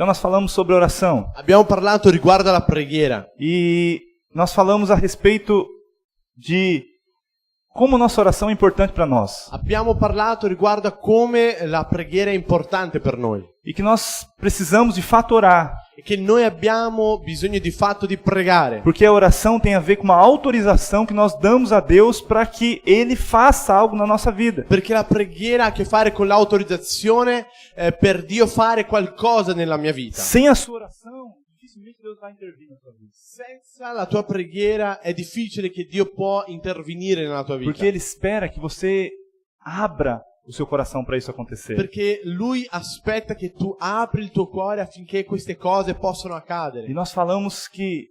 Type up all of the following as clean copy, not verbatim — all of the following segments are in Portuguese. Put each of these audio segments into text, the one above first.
Então nós falamos sobre oração. Abbiamo parlato riguardo alla preghiera. E nós falamos a respeito de como nossa oração é importante para nós. Abbiamo parlato riguardo a come la preghiera è importante per noi. E que nós precisamos de fato orar. E che noi abbiamo bisogno di fatto di pregare. Porque a oração tem a ver com uma autorização que nós damos a Deus para que Ele faça algo na nossa vida. Perché la preghiera ha a che fare con l'autorizzazione per Dio fare qualcosa nella mia vita. Sem a sua oração, dificilmente Deus vai intervir na sua vida. Senza la tua preghiera è difficile che Dio può intervenire nella tua vita. Porque Ele espera que você abra o seu coração para isso acontecer. Perché Lui aspetta che tu apri il tuo cuore affinché queste cose possano accadere. E nós falamos que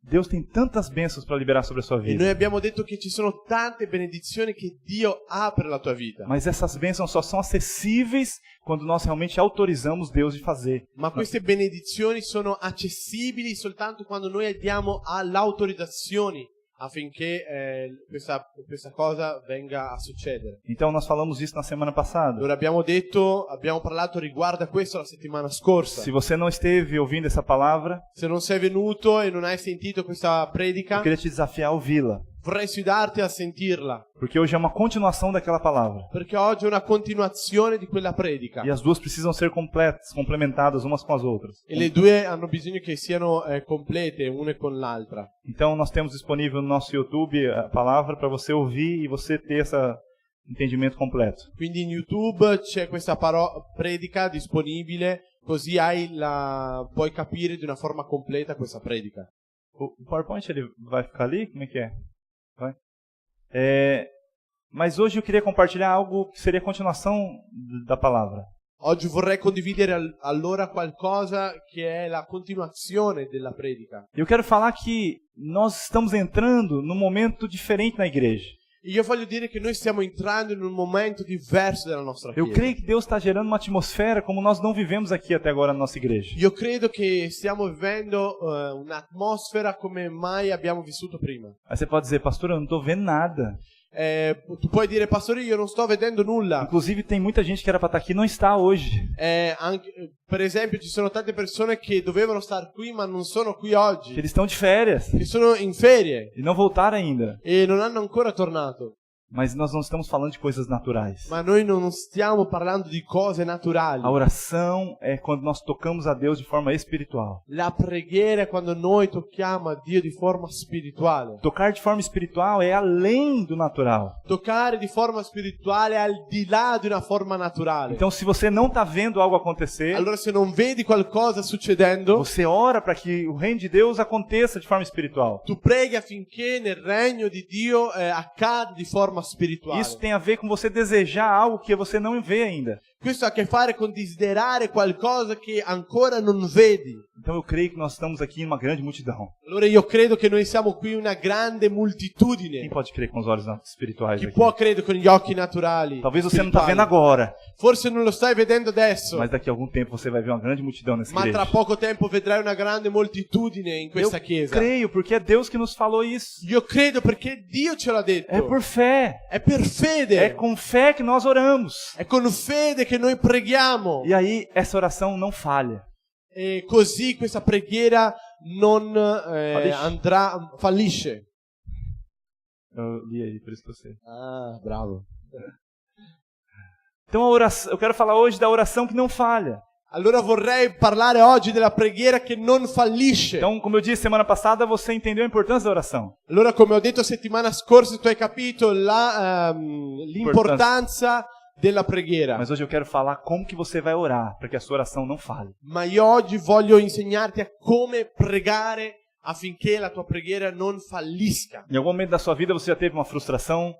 Deus tem tantas bênçãos para liberar sobre a sua E noi vida. abbiamo detto che ci sono tante benedizioni che Dio ha per la tua vita. Mas essas bênçãos só são acessíveis quando nós realmente autorizamos Deus de fazer. Ma queste benedizioni sono accessibili soltanto quando noi diamo all'autorizzazione affinché questa cosa venga a succedere. Então nós falamos isso na semana passada. Allora abbiamo parlato riguardo a questo la settimana scorsa. Se você não esteve ouvindo essa palavra, Se non sei venuto e non hai sentito questa eu predica, queria te desafiar a ouvi-la. vorrei sfidarti a sentirla, Porque hoje é uma continuação daquela palavra. perché oggi è una continuazione di quella predica. E as duas precisam ser completas, complementadas umas com as outras. E le due hanno bisogno che siano complete una con l'altra. Então nós temos disponível no nosso YouTube a palavra para você ouvir e você ter esse entendimento completo. Quindi in YouTube c'è questa predica disponibile, così puoi capire di una forma completa questa predica. O PowerPoint ele vai ficar ali? Como é que é? Vai? Mas hoje eu queria compartilhar algo que seria a continuação da palavra. Oggi vorrei condividere allora qualcosa che è la continuazione della predica. Eu quero falar que nós estamos entrando num momento diferente na igreja. Io voglio dire che noi stiamo entrando in un momento diverso della nostra Eu Chiesa. creio que Deus está gerando uma atmosfera como nós não vivemos aqui até agora na nossa igreja. Io credo che stiamo vivendo un'atmosfera come mai abbiamo vissuto prima. Aí você pode dizer, pastor, eu não estou vendo nada. Tu puoi dire, pastore, io non sto vedendo nulla. Inclusive tem muita gente que era para estar aqui e não está hoje. Per esempio, ci sono tante persone che dovevano star qui ma non sono qui oggi, Que eles estão de férias che sono in ferie e não voltaram ainda. e non hanno ancora tornato. Mas nós não estamos falando de coisas naturais. Ma noi non stiamo parlando di cose naturali. A oração é quando nós tocamos a Deus de forma espiritual. La preghiera è quando noi tocchiamo a Dio di forma spirituale. Tocar de forma espiritual é além do natural. Toccare di forma spirituale è al di là di una forma naturale. Então, se você não está vendo algo acontecer, Allora se non vedi qualcosa succedendo, você ora para que o reino de Deus aconteça de forma espiritual. tu preghi affinché nel regno di Dio accada di forma spirituale. Isso tem a ver com você desejar algo que você não vê ainda. Questo ha a che fare con desiderare qualcosa che ancora non vedi. Então eu creio que nós estamos aqui em uma grande multidão. Allora io credo che noi siamo qui una grande Quem moltitudine. pode crer com os olhos espirituais Chi aqui? può credere con gli occhi naturali? Talvez você não está spirituali. vendo agora, Forse non lo stai vedendo adesso, mas daqui a algum tempo você vai ver uma grande multidão nessa ma tra igreja. poco tempo vedrai una grande moltitudine in questa Eu chiesa. creio, porque é Deus que nos falou isso. Io credo perché Dio ce l'ha detto. É por fé. È per fede. É com fé que nós oramos. È con fede che noi preghiamo. E aí, essa oração não falha. E così questa preghiera non fallisce. Eu li aí, por isso que eu sei. Ah, bravo. Então, a oração, eu quero falar hoje da oração que não falha. Allora vorrei parlare oggi della preghiera che non fallisce. Então, como eu disse semana passada, você entendeu a importância da oração. Allora, come ho detto settimana scorsa, tu hai capito l'importanza della preghiera. Mas hoje eu quero falar como que você vai orar para que a sua oração não falhe. Ma io oggi voglio insegnarti a come pregare affinché la tua preghiera non fallisca. Em algum momento da sua vida você já teve uma frustração,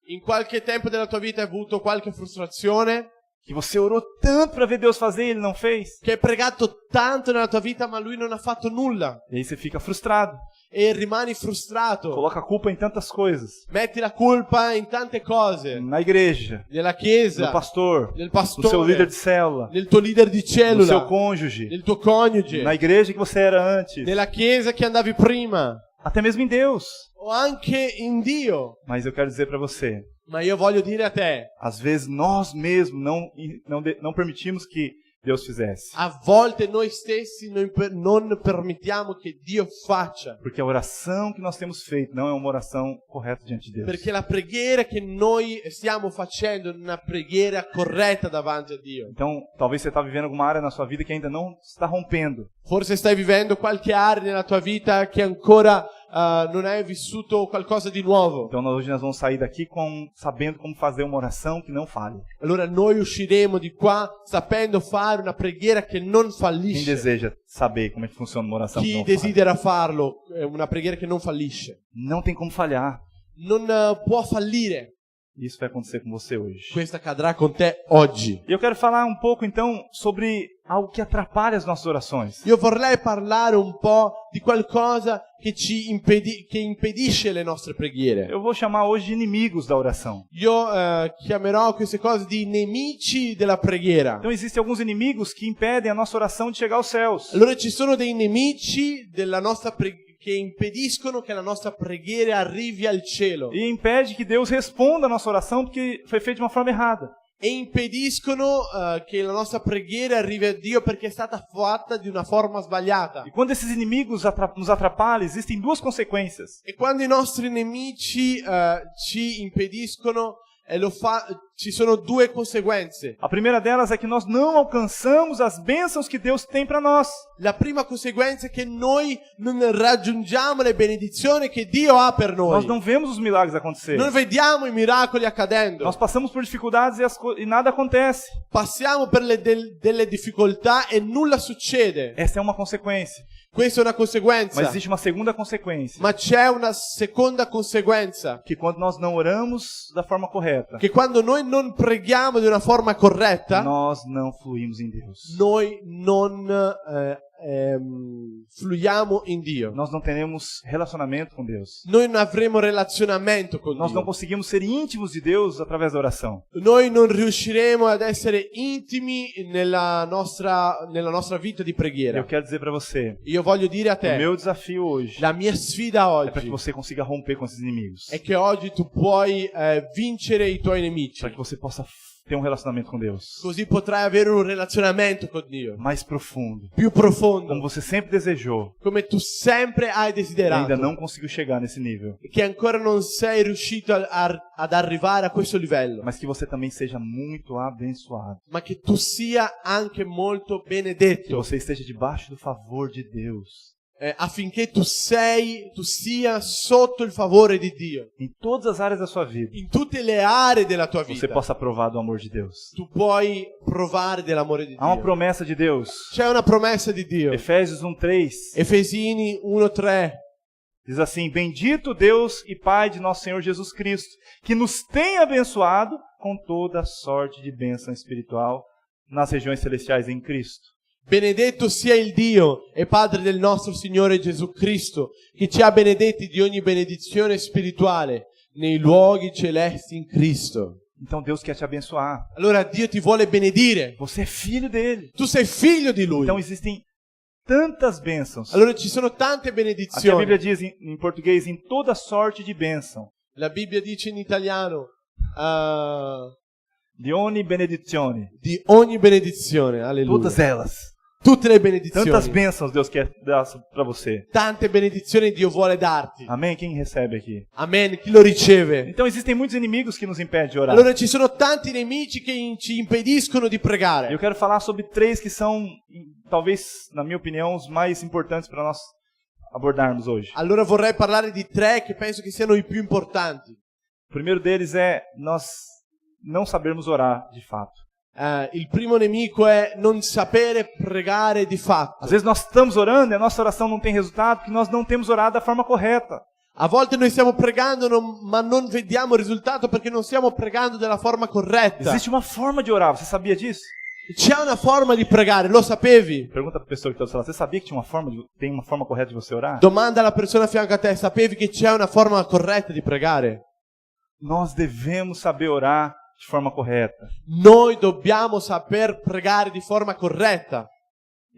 In qualche tempo della tua vita hai avuto qualche frustrazione? que você orou tanto para ver Deus fazer e Ele não fez? Che hai pregato tanto nella tua vita ma Lui non ha fatto nulla? E aí você fica frustrado, E rimani frustrato. coloca a culpa em tantas coisas. Metti la colpa in tante cose. Na igreja, Nella chiesa, no pastor, nel no seu líder pastore, de célula, nel tuo leader di no seu cellula, cônjuge, nel tuo coniuge, na igreja que você era antes, nella chiesa che andavi prima, até mesmo em Deus. o anche in Dio. Mas eu quero dizer para você, Ma io voglio dire a te, às vezes nós mesmos não permitimos que Deus fizesse. A volte noi stessi non permettiamo che Dio faccia. Porque a oração que nós temos feito não é uma oração correta diante de Deus. Perché la preghiera che noi stiamo facendo non è una preghiera corretta davanti a Dio. Então, talvez você está vivendo alguma área na sua vida que ainda não está rompendo. Forse stai vivendo qualche area nella tua vita che ancora non hai vissuto qualcosa di nuovo. Então, hoje nós vamos sair daqui sabendo como fazer uma oração que não falhe. Allora noi usciremo di qua sapendo fare una preghiera che non Quem fallisce. deseja saber como é que funciona uma oração que Chi não falha? desidera farlo, è una preghiera che non fallisce. Não tem como falhar. Non può fallire. Isso vai acontecer com você hoje. Questo accadrà con te oggi. E eu quero falar um pouco, então, sobre algo que atrapalha as nossas orações. Io vorrei parlare un po' di qualcosa che che impedisce le nostre preghiere. Eu vou chamar hoje de inimigos da oração. Io chiamerò queste cose di nemici della preghiera. Então, existem alguns inimigos que impedem a nossa oração de chegar aos céus. Allora ci sono dei nemici della nostra preghiera che impediscono che la nostra preghiera arrivi al cielo E impede que Deus responda a nossa oração porque foi feita de uma forma errada. e impediscono che la nostra preghiera arrivi a Dio perché è stata fatta di una forma sbagliata. E quando esses inimigos nos atrapalham, existem duas consequências. E quando i nostri nemici ci impediscono, ci sono due conseguenze. A primeira delas é que nós não alcançamos as bênçãos que Deus tem para nós. La prima conseguenza è che noi non raggiungiamo le benedizioni che Dio ha per noi. Nós não vemos os milagres acontecer. Non vediamo i miracoli accadendo. Nós passamos por dificuldades e nada acontece. Passiamo per delle difficoltà e nulla succede. Essa é uma consequência. Questa è una conseguenza. Mas existe uma segunda consequência. Ma c'è una seconda conseguenza. Que quando nós não oramos da forma correta, Che quando noi non preghiamo di una forma corretta, nós não fluímos em Deus. noi non fluiamo in Dio. Nós não teremos relacionamento com Deus. Noi non avremo relazionamento con Nós não Dio. conseguimos ser íntimos de Deus através da oração. Noi non riusciremo ad essere intimi nella nostra vita di preghiera. Eu quero dizer para você, Io voglio dire a o te, meu desafio hoje la mia sfida é para que oggi você consiga romper com esses inimigos. è che oggi tu puoi vincere i tuoi nemici. Para que você possa ter um relacionamento com Deus Così potrai avere un relazionamento con Dio mais profundo, più profondo, como você sempre desejou come tu sempre hai e desiderato, ainda não conseguiu chegar nesse nível, che ancora non sei riuscito ad arrivare a questo livello, mas que você também seja muito abençoado, ma che tu sia anche molto que benedetto, você esteja debaixo do favor de Deus affinché tu sia sotto il favore di Dio, em todas as áreas da sua vida. in tutte le aree della tua Você vita. possa provar do amor de Deus. Tu puoi provare dell'amore di Há uma Dio. promessa de Deus. C'è una promessa di Dio. Efésios 1:3 Efesini 1:3 diz assim: Bendito Deus e Pai de nosso Senhor Jesus Cristo, que nos tem abençoado com toda sorte de bênção espiritual nas regiões celestiais em Cristo. Benedetto sia il Dio e Padre del nostro Signore Gesù Cristo, che ci ha benedetti di ogni benedizione spirituale nei luoghi celesti in Cristo. Então Deus quer te abençoar. Allora Dio ti vuole benedire. Você é filho dele. Tu sei figlio di Lui. Então existem tantas bênçãos. Allora ci sono tante Aqui a benedizioni. Bíblia diz em português, em toda sorte de bênção. La Bibbia dice in italiano De ogni benedizione. di ogni benedizione. Alleluia. Todas elas. Tutte le Tantas benedizioni. bênçãos Deus quer dar para você. Tante benedizioni Dio vuole darti. Amém? Quem recebe aqui? Amen. Chi lo riceve? Então existem muitos inimigos que nos impedem de orar. Allora ci sono tanti nemici che ci impediscono di pregare. Eu quero falar sobre 3 que são, talvez, na minha opinião, os mais importantes para nós abordarmos hoje. Allora vorrei parlare di 3 che penso che siano i più importanti. O primeiro deles é nós não sabermos orar de fato. Il primo nemico è non sapere pregare di fatto. Às vezes nós estamos orando e a nossa oração não tem resultado porque nós não temos orado da forma correta. A volte noi stiamo pregando ma non vediamo il risultato perché non stiamo pregando della forma corretta. Existe uma forma de orar, você sabia disso? C'è una forma di pregare, lo sapevi? Pergunta para a pessoa que está do seu lado, você sabia que tem uma forma correta de você orar? Domanda alla persona a fianco a te, sapevi che c'è una forma corretta di pregare? Nós devemos saber orar de forma correta. Noi dobbiamo saper pregare di forma corretta.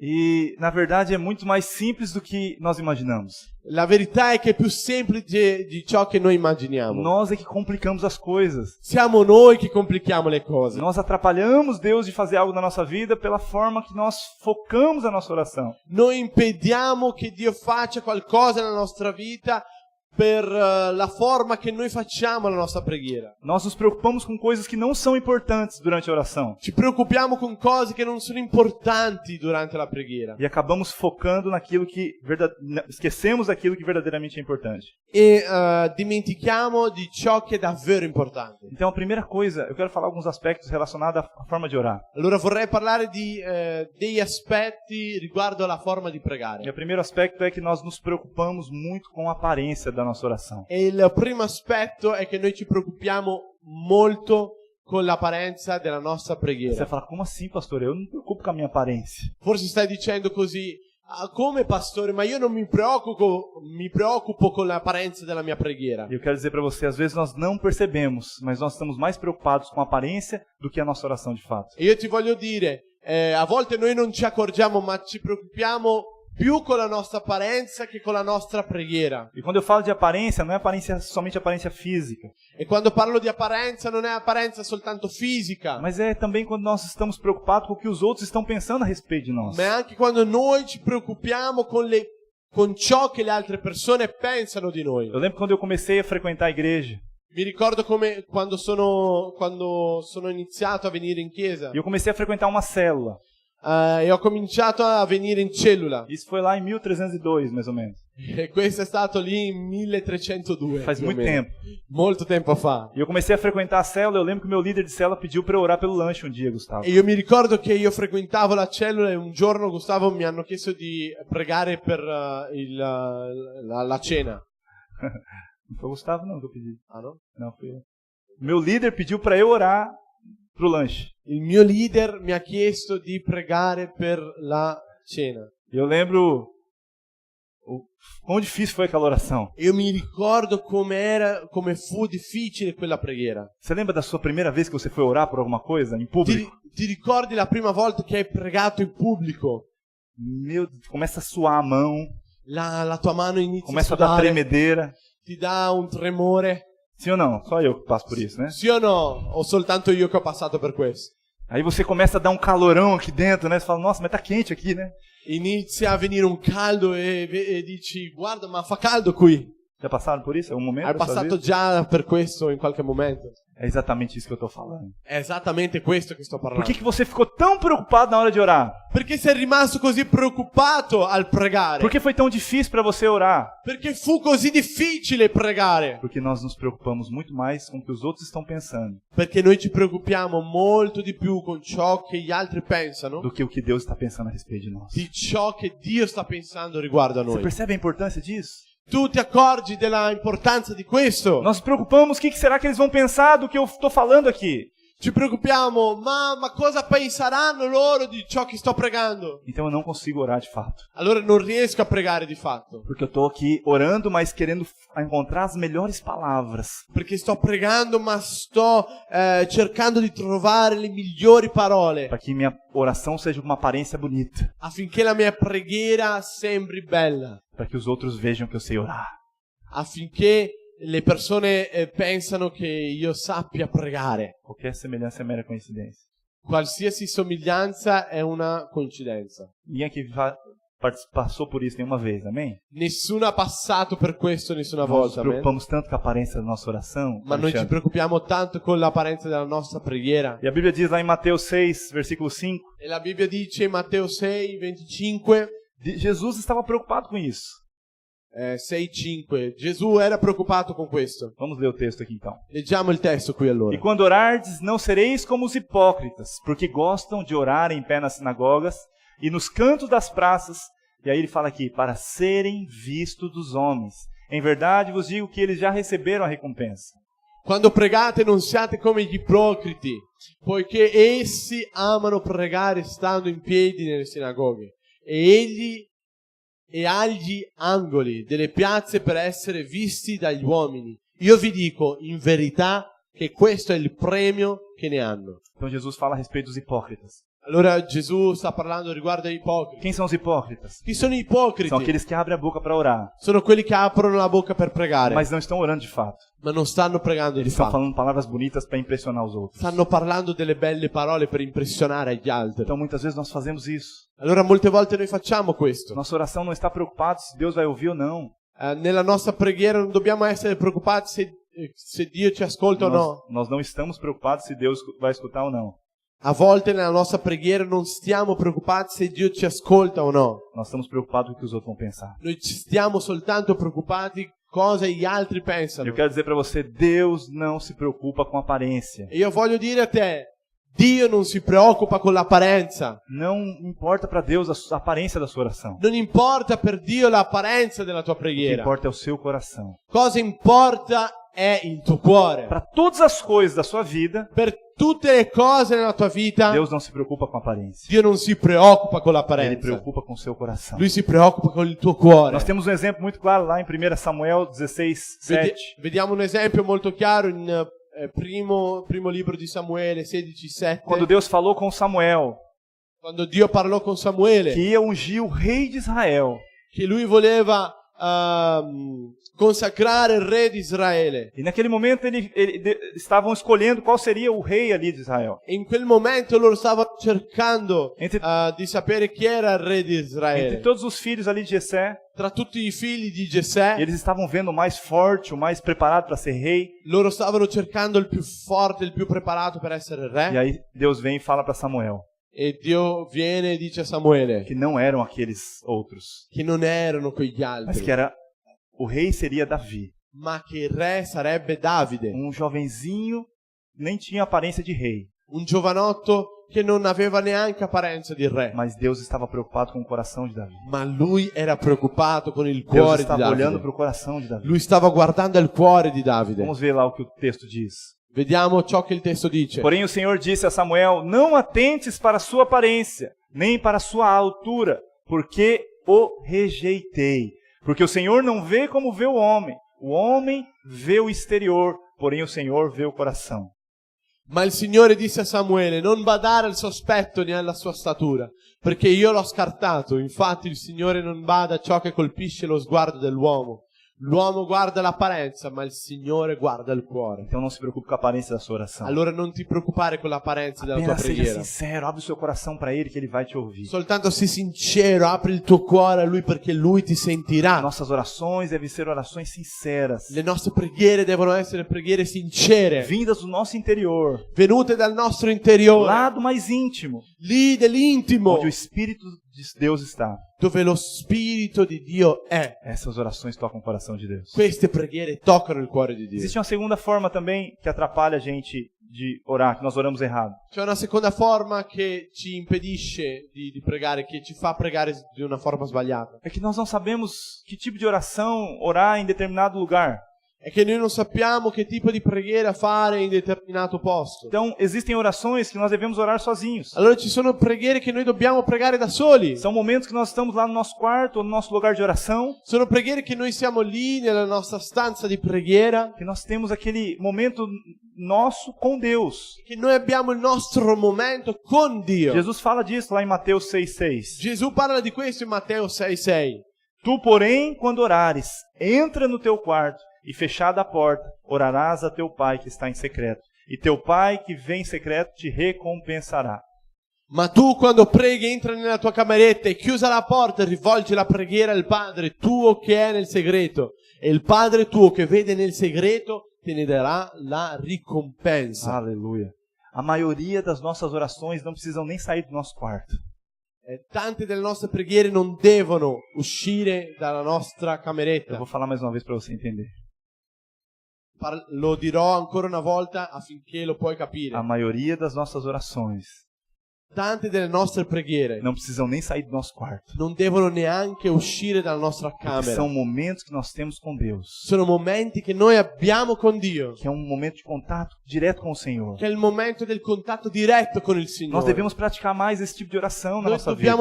E, na verdade, é muito mais simples do que nós imaginamos. La verità è che è più semplice di ciò che noi immaginiamo. Nós é que complicamos as coisas. Siamo noi che complichiamo le cose. Nós atrapalhamos Deus de fazer algo na nossa vida pela forma que nós focamos a nossa oração. Noi impediamo che Dio faccia qualcosa nella nostra vita per la forma che noi facciamo la nostra preghiera. Nós nos preocupamos com coisas que não são importantes durante a oração. Ci preoccupiamo con cose che non sono importanti durante la preghiera. E acabamos focando naquilo que esquecemos daquilo que verdadeiramente é importante. E dimentichiamo di ciò che è davvero importante. Então, a primeira coisa, eu quero falar alguns aspectos relacionados à forma de orar. Allora vorrei parlare degli aspetti riguardo alla forma di E pregare. o primeiro aspecto é que nós nos preocupamos muito com a aparência da nossa oração. E il primo aspetto è che noi ci preoccupiamo molto con l'apparenza della nostra Você preghiera. vai falar, como assim, pastor? Eu não me preocupo com a minha aparência. Forse stai dicendo così, "Ah, come pastore, ma io non mi preoccupo con l'apparenza della mia preghiera." E eu quero dizer para você, às vezes nós não percebemos, mas nós estamos mais preocupados com a aparência do que a nossa oração de fato. E io ti voglio dire, a volte noi non ci accorgiamo, ma ci preoccupiamo più con la nostra apparenza che con la nostra preghiera. E quando eu falo de aparência, não é aparência somente aparência física, E quando parlo di apparenza non è apparenza soltanto fisica, mas é também quando nós estamos preocupados com o que os outros estão pensando a respeito de nós. ma è anche quando noi ci preoccupiamo con ciò che le altre persone pensano di noi. Eu lembro quando eu comecei a frequentar a igreja, Mi ricordo come quando sono iniziato a venire in chiesa e eu comecei a frequentar uma célula. e ho cominciato a venire in cellula. Isso foi lá em 1302, mais ou menos. E questo è stato lì in 1302. Faz più o muito meno. tempo. Molto tempo fa. E eu comecei a frequentar a célula, eu lembro que o meu líder de célula pediu para eu orar pelo lanche um dia, Gustavo. E io mi ricordo che io frequentavo la cellula e un giorno Gustavo mi hanno chiesto di pregare per la cena. Não foi o Gustavo não que eu pedi. Ah, no? Não, foi eu. O meu líder pediu para eu orar pro lanche. Il mio leader mi ha chiesto di pregare per la cena. E eu lembro quão difícil foi aquela oração. Io mi ricordo come fu difficile quella preghiera. Você lembra da sua primeira vez que você foi orar por alguma coisa em público? Ti ricordi la prima volta che hai pregato in pubblico? Meu, começa a suar a mão, La tua mano inizia começa a a dar sudare, tremedeira. ti dà un tremore. Sim ou não? Só eu que passo por isso, né? Sì o no? O soltanto io che ho passato per questo? Aí você começa a dar um calorão aqui dentro, né? Você fala, nossa, mas tá quente aqui, né? Inizia a venire un caldo e dici, guarda, ma fa caldo qui. Já passaram por isso? É um momento Hai da sua passato vida? già per questo in qualche momento? É exatamente isso que eu tô falando. È esattamente questo che sto Por parlando. que você ficou tão preocupado na hora de orar? Perché sei rimasto così preoccupato al pregare? Por que foi tão difícil para você orar? Perché fu così difficile pregare? Porque nós nos preocupamos muito mais com o que os outros estão pensando Perché noi ci preoccupiamo molto di più con ciò che gli altri pensano do que o que Deus está pensando a respeito de nós. di ciò che Dio sta pensando riguardo a Você noi. percebe a importância disso? Tu ti accorgi della importanza di questo? Nós nos preocupamos, o que será que eles vão pensar do que eu estou falando aqui? Ci preoccupiamo, ma cosa penseranno loro di ciò che sto pregando? Então eu não consigo orar de fato. Allora non riesco a pregare di fatto. Porque eu estou aqui orando, mas querendo encontrar as melhores palavras. Perché sto pregando, ma sto cercando di trovare le migliori parole Para que minha oração seja uma aparência bonita. affinché la mia preghiera sembri bella, Para que os outros vejam que eu sei orar. affinché le persone pensano che io sappia pregare. Qualquer semelhança é mera coincidência. Qualsiasi somiglianza è una coincidenza. Ninguém aqui passou por isso nenhuma vez, amém? Nessuno ha passato per questo nessuna Nós nos volta, amen? preocupamos tanto com a aparência da nossa oração. Ma noi ci Alexandre. preoccupiamo tanto con l'apparenza della nostra preghiera. E a Bíblia diz lá em Mateus 6, versículo 5, E la Bibbia dice in Matteo 6, 25, Jesus estava preocupado com isso. 6:5. Gesù era preoccupato con questo. Vamos ler o texto aqui então. Leggiamo il testo qui allora. E quando orardes, não sereis como os hipócritas, porque gostam de orar em pé nas sinagogas e nos cantos das praças. E aí ele fala aqui, para serem vistos dos homens. Em verdade vos digo que eles já receberam a recompensa. Quando pregate non siate come gli ipocriti, poiché essi amano pregare stando in piedi nelle sinagoghe e agli angoli delle piazze per essere visti dagli uomini. Io vi dico in verità che questo è il premio che ne hanno. Então Jesus fala a respeito dos hipócritas. Allora Gesù sta parlando riguardo ai ipocriti. Quem são os hipócritas? Chi sono i ipocriti? São aqueles que abrem a boca para orar, Sono quelli che aprono la bocca per pregare, mas não estão orando de fato. ma non stanno pregando di Eles estão fatto. falando palavras bonitas para impressionar os outros. Stanno parlando delle belle parole per impressionare gli altri. Então muitas vezes nós fazemos isso. Allora molte volte noi facciamo questo. Nossa oração não está preocupada se Deus vai ouvir ou não. Nella nostra preghiera non dobbiamo essere preoccupati se Dio ci ascolta o no. Nós não estamos preocupados se Deus vai escutar ou não. A volte nella nostra preghiera non stiamo preoccupati se Dio ci ascolta o no. Nós estamos preocupados com o que os outros vão pensar. Noi ci stiamo soltanto preoccupati cosa gli altri pensano. Eu quero dizer para você, Deus não se preocupa com aparência. E io voglio dire a te, Dio non si preoccupa con l'apparenza. Não importa para Deus a aparência da sua oração. Non importa per Dio l'apparenza della tua O que preghiera. importa é o seu coração. Cosa importa è il tuo cuore. Para todas as coisas da sua vida, Per tutte le cose nella tua vita, Deus não se preocupa com a aparência. Dio non si preoccupa con Ele l'apparenza. preocupa com o seu coração. Lui si preoccupa con il tuo cuore. Nós temos um exemplo muito claro lá em 1 Samuel 16:7. Vediamo un esempio molto chiaro in primo libro di Samuele 16:7. Quando Deus falou com Samuel Quando Dio parlò con Samuele, que ia ungir o rei de Israel. che lui voleva consacrare il re di Israele. E naquele momento estavam escolhendo qual seria o rei ali de Israel. E in quel momento loro stavano cercando Entre- di sapere chi era il re di Entre Israele. todos os filhos ali de Jessé, Tra tutti i figli di Gesè, eles estavam vendo o mais forte, o mais preparado para ser rei. loro stavano cercando il più forte, il più preparato per essere E re. aí Deus vem e fala para Samuel E Dio viene e dice a Samuele que não eram aqueles outros, che non erano quegli mas altri, que era o rei seria Davi, ma che il re sarebbe Davide, jovenzinho, nem tinha aparência de rei, un giovanotto che non aveva neanche apparenza di re. mas Deus estava preocupado com o coração de Davi. Ma lui era preoccupato con il Deus cuore di estava olhando Davide. para o coração de Davi. Lui stava guardando il cuore di Davide. Vamos ver lá o que o texto diz. Vediamo ciò che il testo dice. Porém o Senhor disse a Samuel: não atentes para a sua aparência, nem para a sua altura, porque o rejeitei. Porque o Senhor não vê como vê o homem vê o exterior, porém o Senhor vê o coração. Ma il Signore disse a Samuele: non badare al sospetto né alla sua statura, perché io l'ho scartato. Infatti il Signore non bada a ciò che colpisce lo sguardo dell'uomo. L'uomo guarda l'apparenza, ma il Signore guarda il cuore. Então não se preocupe com a aparência da sua oração. Allora non ti preoccupare con l'apparenza della tua Apenas seja preghiera. sincero, abre o seu coração para Ele que Ele vai te ouvir. Soltanto sii sincero, apri il tuo cuore a Lui perché Lui ti sentirà. Nossas orações devem ser orações sinceras, Le nostre preghiere devono essere preghiere sincere, vindas do nosso interior, venute dal nostro interiore, lado mais íntimo, lì dell'intimo, onde o Espírito de Deus está. dove lo Spirito di Dio è. Essas orações tocam o coração de Deus. Queste preghiere toccano il cuore di Dio. Existe uma segunda forma também que atrapalha a gente de orar, que nós oramos errado. C'è una seconda forma che ci impedisce di pregare, che ci fa pregare di una forma sbagliata. É que nós não sabemos que tipo de oração orar em determinado lugar. È che noi non sappiamo che tipo di preghiera fare in determinato posto. Então, existem orações que nós devemos orar sozinhos. Allora ci sono preghiere che noi dobbiamo pregare da soli. São momentos que nós estamos lá no nosso quarto ou no nosso lugar de oração, Sono preghiere che noi siamo lì nella nostra stanza di preghiera, que nós temos aquele momento nosso com Deus. che noi abbiamo il nostro momento con Dio. Jesus fala disso lá em Mateus 6,6. Gesù parla di questo in Matteo 6,6. Tu, porém, quando orares, entra no teu quarto e fechada a porta, orarás a teu pai que está em secreto. E teu pai que vem em secreto te recompensará. Ma tu quando preghi entra nella tua cameretta e chiusa la porta rivolgi la preghiera al Padre tuo che è nel segreto e il Padre tuo che vede nel segreto te ne darà la ricompensa. Aleluia. A maioria das nossas orações não precisam nem sair do nosso quarto. Tante delle nostre preghiere non devono uscire dalla nostra Eu cameretta. vou falar mais uma vez para você entender. Lo dirò ancora una volta affinché lo puoi capire. A maioria das nossas orações Tante delle nostre preghiere não precisam nem sair do nosso quarto. non devono neanche uscire dalla nostra Porque camera. são momentos que nós temos com Deus. Sono momenti che noi abbiamo con Dio, Que é um momento de contato direto com o Senhor. che è il momento del contatto diretto con il Nós Signore. devemos praticar mais esse tipo de oração na nossa vida.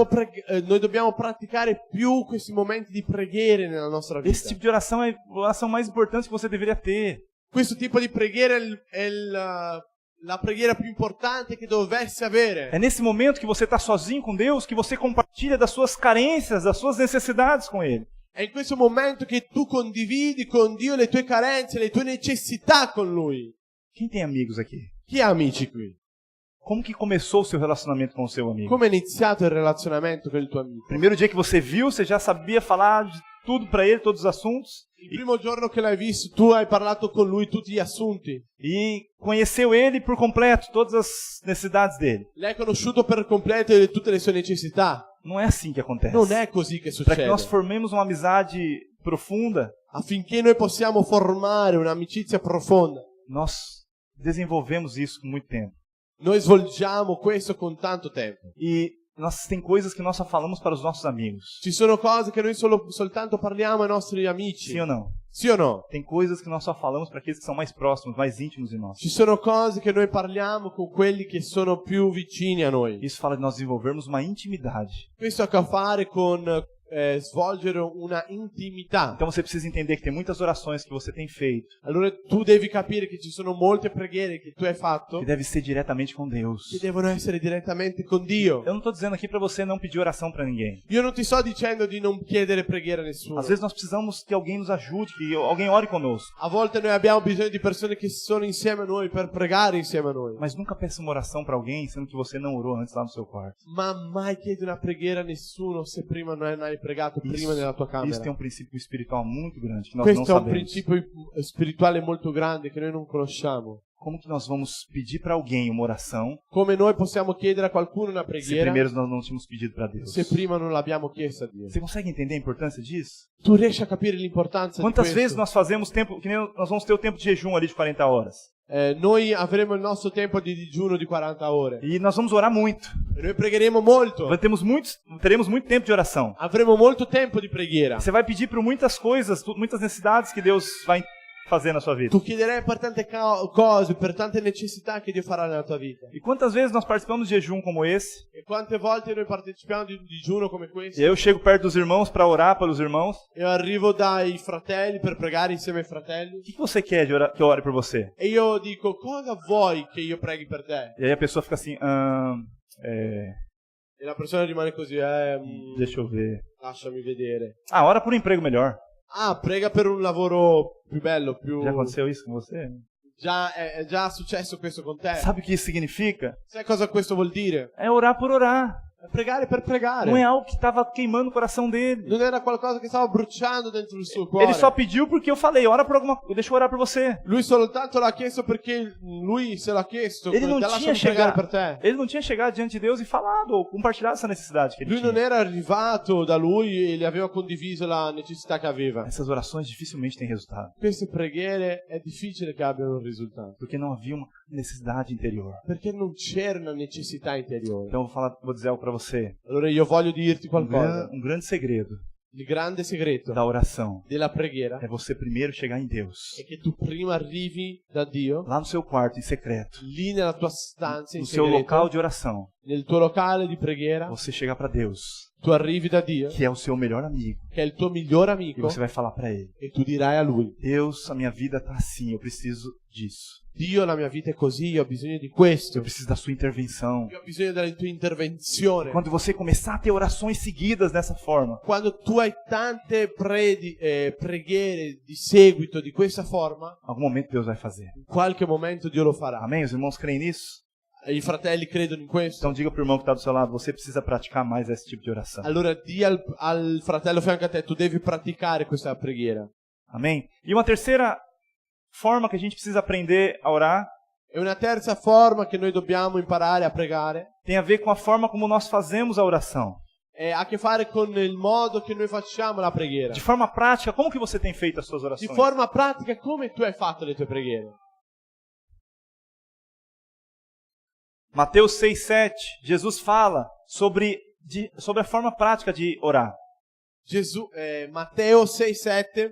Noi dobbiamo praticare più questi momenti di preghiere nella nostra vita. Esse tipo de oração é a oração mais importante que você deveria ter. Questo tipo di preghiera è la preghiera più importante che dovessi avere. É nesse momento que você está sozinho com Deus que você compartilha das suas carências, das suas necessidades com Ele. È in questo momento che tu condividi con Dio le tue carenze, le tue necessità con Lui. Quem tem amigos aqui? Chi ha amici qui? Como que começou o seu relacionamento com o seu amigo? Come è iniziato il relazionamento con il tuo amico? Primeiro dia que você viu, você já sabia falar de tudo para ele, todos os assuntos? Il primo giorno che l'hai visto, tu hai parlato con lui tutti gli assunti. E conheceu ele por completo, todas as necessidades dele. L'hai conosciuto per completo tutte le sue necessità. Não é assim que acontece. Non è così che Para que succede. nós formemos uma amizade profunda, Affinché noi possiamo formare un'amicizia profonda, nós desenvolvemos isso com muito tempo. noi svolgiamo questo con tanto tempo. E tem coisas que nós só falamos para os nossos amigos. Ci sono cose che noi soltanto parliamo ai nostri amici. Sim ou não? Sì o no? Tem coisas que nós só falamos para aqueles que são mais próximos, mais íntimos de nós. Ci sono cose che noi parliamo con quelli che sono più vicini a noi. Isso fala de nós desenvolvermos uma intimidade. Questo ha a che fare con svolgere una intimità. Então você precisa entender que tem muitas orações que você tem feito, Allora tu devi capire che ci sono molte preghiere che tu hai fatto que deve ser diretamente com Deus. che devono essere direttamente con Dio. Eu não estou dizendo aqui para você não pedir oração para ninguém. Io non ti sto dicendo di non chiedere preghiera a nessuno. Às vezes nós precisamos que alguém nos ajude, que alguém ore conosco. A volte noi abbiamo bisogno di persone che sono insieme a noi per pregare insieme a noi. Mas nunca peça uma oração para alguém, sendo que você não orou antes lá no seu quarto. Ma mai chiedi una preghiera a nessuno se prima non hai pregato prima nella tua camera. Isso tem um princípio espiritual muito grande que nós Questo não è un sabemos. principio spirituale molto grande che noi non conosciamo. Como que nós vamos pedir para alguém uma oração Come noi possiamo chiedere a qualcuno una se preghiera primeiro nós não tínhamos pedido para Deus? se prima non l'abbiamo chiesta a Dio? Você consegue entender a importância disso? Tu riesci a capire l'importanza di Quantas questo? vezes nós fazemos tempo, que nem nós vamos ter o tempo de jejum ali de 40 horas. Noi avremo il nostro tempo di digiuno di 40 ore. E nós vamos orar muito. E noi pregheremo molto. Teremos muito tempo de oração. Avremo molto tempo di preghiera. Você vai pedir por muitas coisas, muitas necessidades que Deus vai fazer na sua vida. Tu chiederai per tante cose, per tante necessità che Dio farà nella tua vita. E quantas vezes nós participamos de jejum como esse? E quante volte noi partecipiamo di digiuno come questo? E eu chego perto dos irmãos para orar pelos irmãos. Io arrivo dai fratelli per pregare insieme ai fratelli. O que você quer que eu ore por você? E io dico, cosa vuoi che io preghi per te? E aí a pessoa fica assim, E la persona rimane così, deixa eu ver. lasciami vedere. Ah, ora por um emprego melhor. Ah, prega per un lavoro più bello, più... Já aconteceu isso com você? È già successo questo con te. Sabe o que isso significa? Sai cosa questo vuol dire? É orar por orar. È pregare per pregare. Não é algo que estava queimando o coração dele. Non era qualcosa che stava bruciando dentro il suo cuore. Ele só pediu porque eu falei, ora por alguma coisa, deixa eu orar por você. Lui soltanto l'ha chiesto perché lui se l'ha chiesto. Ele não Lasciami tinha pregare chegado, per te. ele não tinha chegado diante de Deus e falado ou compartilhado essa necessidade que ele Lui non tinha. era arrivato da lui e gli aveva condiviso la necessità che aveva. Essas orações dificilmente têm resultado, Queste preghiere è difficile che abbiano un risultato. porque não havia uma necessidade interior. Perché non c'era una necessità interiore. Então vou dizer algo para você. Allora io voglio dirti qualcosa. Um grande segredo Il grande segreto da oração della preghiera é você primeiro chegar em Deus, è che tu prima arrivi da Dio, lá no seu quarto em secreto, lì nella tua stanza in no seu segreto, local de oração, nel tuo locale di preghiera, você chegar para Deus, tu arrivi da Dio, que é o seu melhor amigo, che è il tuo miglior e amico, você vai falar para ele: e tu dirai a lui: Deus, a minha vida tá assim, eu preciso disso. Dio, la mia vita è così, io ho bisogno di questo, Eu preciso da sua intervenção. io ho bisogno della tua intervenzione. Quando você começar a ter orações seguidas dessa forma, Quando tu hai tante preghiere di seguito di questa forma, em algum momento Deus vai fazer. in qualche momento Dio lo farà. Amém? Os irmãos creem nisso? E i fratelli credono in questo. Então diga pro irmão que está do seu lado, você precisa praticar mais esse tipo de oração. Allora di al fratello fianco a te, tu devi praticare questa preghiera. Amém? E uma terceira forma que a gente precisa aprender a orar E una terza forma che noi dobbiamo imparare a pregare tem a ver com a forma como nós fazemos a oração. ha a che fare con il modo che noi facciamo la preghiera. De forma prática, como que você tem feito as suas Di orações? forma pratica, come tu hai fatto le tue preghiere? Mateus 6,7, Jesus fala sobre a forma prática de orar. Matteo 6,7,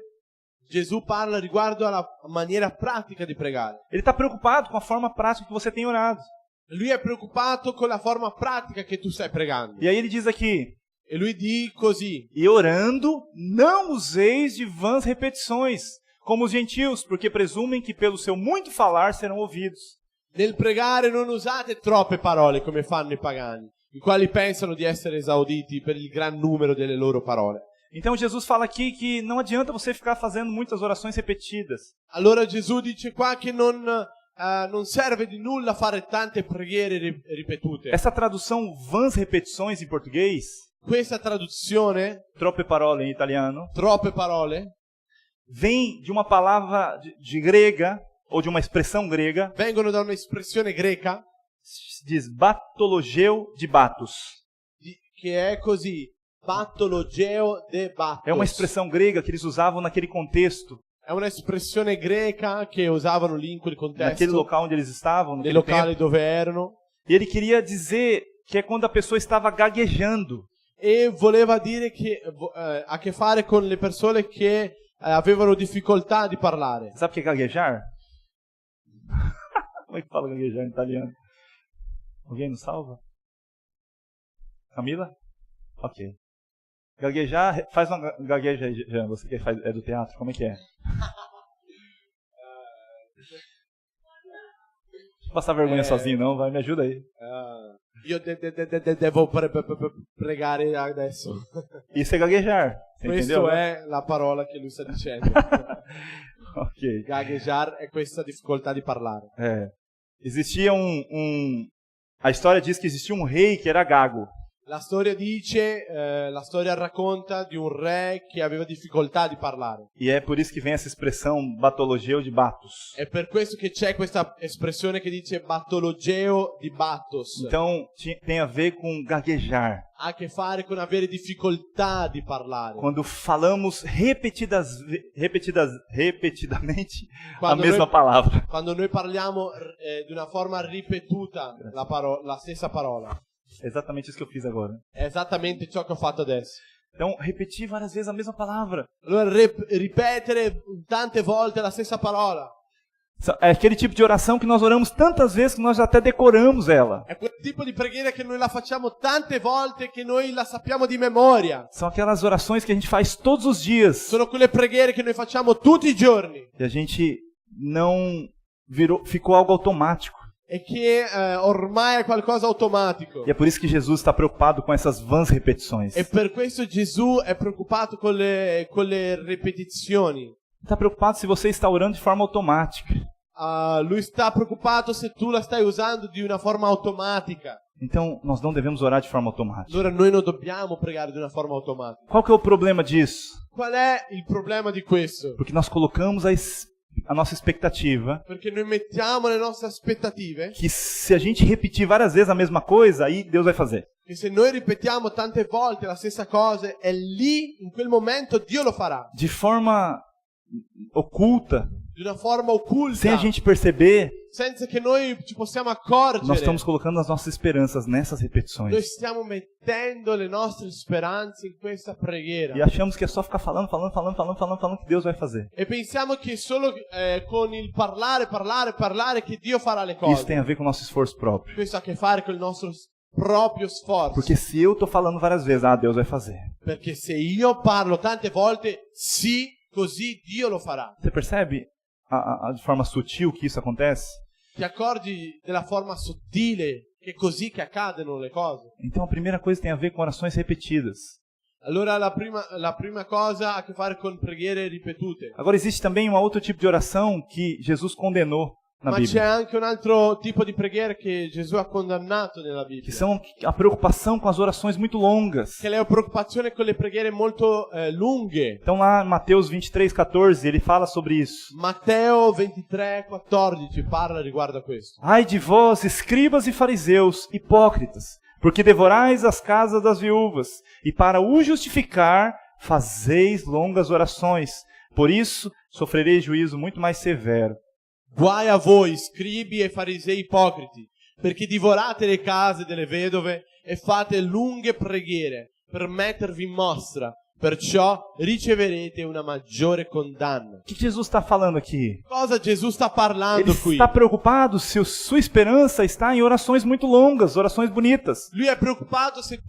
Gesù parla riguardo alla maniera pratica di pregare. Ele está preocupado com a forma prática que você tem orado. Lui è preoccupato con la forma pratica che tu stai pregando. E aí ele diz aqui: E lui dice così: E orando, não useis de vãs repetições, como os gentios, porque presumem que pelo seu muito falar serão ouvidos. Nel pregare non usate troppe parole come fanno i pagani, i quali pensano di essere esauditi per il gran numero delle loro parole. Então Jesus fala aqui que não adianta você ficar fazendo muitas orações repetidas. Allora Gesù dice qua che non serve di nulla fare tante preghiere ripetute. Essa tradução vãs repetições em português, Questa traduzione, troppe parole em italiano, troppe parole, vem de uma palavra de grega, ou de uma expressão grega, vengono da un'espressione greca diz batologeu de batos. che è così, patologeo de batos. É uma expressão grega que eles usavam naquele contexto, È un'espressione greca che usavano lì in quel naquele contesto, local onde eles estavam, nei naquele locali tempo. dove erano, E ele queria dizer que é quando a pessoa estava gaguejando. e voleva dire che ha a che fare con le persone che avevano difficoltà di parlare. Sabe o que é gaguejar? Como é que fala gaguejar em italiano? Alguém nos salva? Camila? Ok. Gaguejar, faz uma gagueja aí, Jean, você que é do teatro, como é que é? Não passar vergonha sozinho não, vai, me ajuda aí. Io devo pregare adesso. Isso é gaguejar, você entendeu? Questa né? è la parola che lui sta dicendo. Ok. Gaguejar è questa difficoltà di parlare. É. Existia a história diz que existia um rei que era gago. La storia dice, la storia racconta di un re che aveva difficoltà di parlare. E é por isso que vem essa expressão batologeu de batos. È per questo che c'è questa espressione che dice batologeo di batos. Então, tem a ver com gaguejar. Ha a che fare con avere difficoltà di parlare. Quando falamos repetidamente Quando a mesma noi- palavra. Quando noi parliamo di una forma ripetuta la stessa parola. É exatamente isso que eu fiz agora. È esattamente ciò che ho fatto adesso. Então, repetir várias vezes a mesma palavra. Allora ripetere tante volte la stessa parola. É aquele tipo de oração que nós oramos tantas vezes que nós já até decoramos ela. È quel tipo di preghiera che noi la facciamo tante volte che noi la sappiamo di memoria. São aquelas orações que a gente faz todos os dias. Sono quelle preghiere che noi facciamo tutti i giorni E a gente não ficou algo automático. e che ormai è qualcosa automatico. E é por isso que Jesus está preocupado com essas vãs repetições. E per questo Gesù è preoccupato con le ripetizioni. Está preocupado se você está orando de forma automática. Lui sta preoccupato se tu la stai usando di una forma automatica. Então, nós não devemos orar de forma automática. Allora noi non dobbiamo pregare di una forma automatica. Qual que é o problema disso? Qual è il problema di questo? Porque nós colocamos a nossa expectativa Perché noi mettiamo le nostre aspettative que se a gente repetir várias vezes a mesma coisa, aí Deus vai fazer. che se noi ripetiamo tante volte la stessa cosa, è lì, in quel momento, Dio lo farà. De forma oculta, Di una forma occulta, sem a gente perceber, senza che noi ci possiamo nós accorgere. estamos colocando as nossas esperanças nessas Noi repetições. stiamo mettendo le nostre speranze in questa preghiera. E achamos que é só ficar falando que Deus vai fazer. E pensiamo che solo con il parlare che Dio farà le Isso cose. tem a ver com o nosso esforço próprio. Questo ha a che fare con il nostro proprio sforzo. Porque se eu estou falando várias vezes, Deus vai fazer. Perché se io parlo tante volte, sì, così Dio lo farà. Você percebe de forma sutil que isso acontece? Ti accorgi della forma sottile che è così che accadono le cose? Então a primeira coisa tem a ver com orações repetidas. Allora la prima cosa ha a che fare con preghiere ripetute. Agora existe também um outro tipo de oração que Jesus condenou na Ma c'è Bíblia, anche un altro tipo di preghiera che Gesù ha condannato nella que Bibbia. são a preocupação com as orações muito longas. Che è preoccupazione con le preghiere molto lunghe. Então lá em Mateus 23:14, ele fala sobre isso. Matteo 23:14 parla riguardo a questo. Ai de vós, escribas e fariseus, hipócritas, porque devorais as casas das viúvas, e para o justificar fazeis longas orações. Por isso, sofrereis juízo muito mais severo. Guai a voi, scribi e farisei ipocriti, perché divorate le case delle vedove e fate lunghe preghiere per mettervi in mostra, perciò riceverete una maggiore condanna. O que Jesus está falando aqui? Cosa Gesù sta parlando Ele qui? está preocupado se sua esperança está em orações muito longas, orações bonitas. Lui è preoccupato se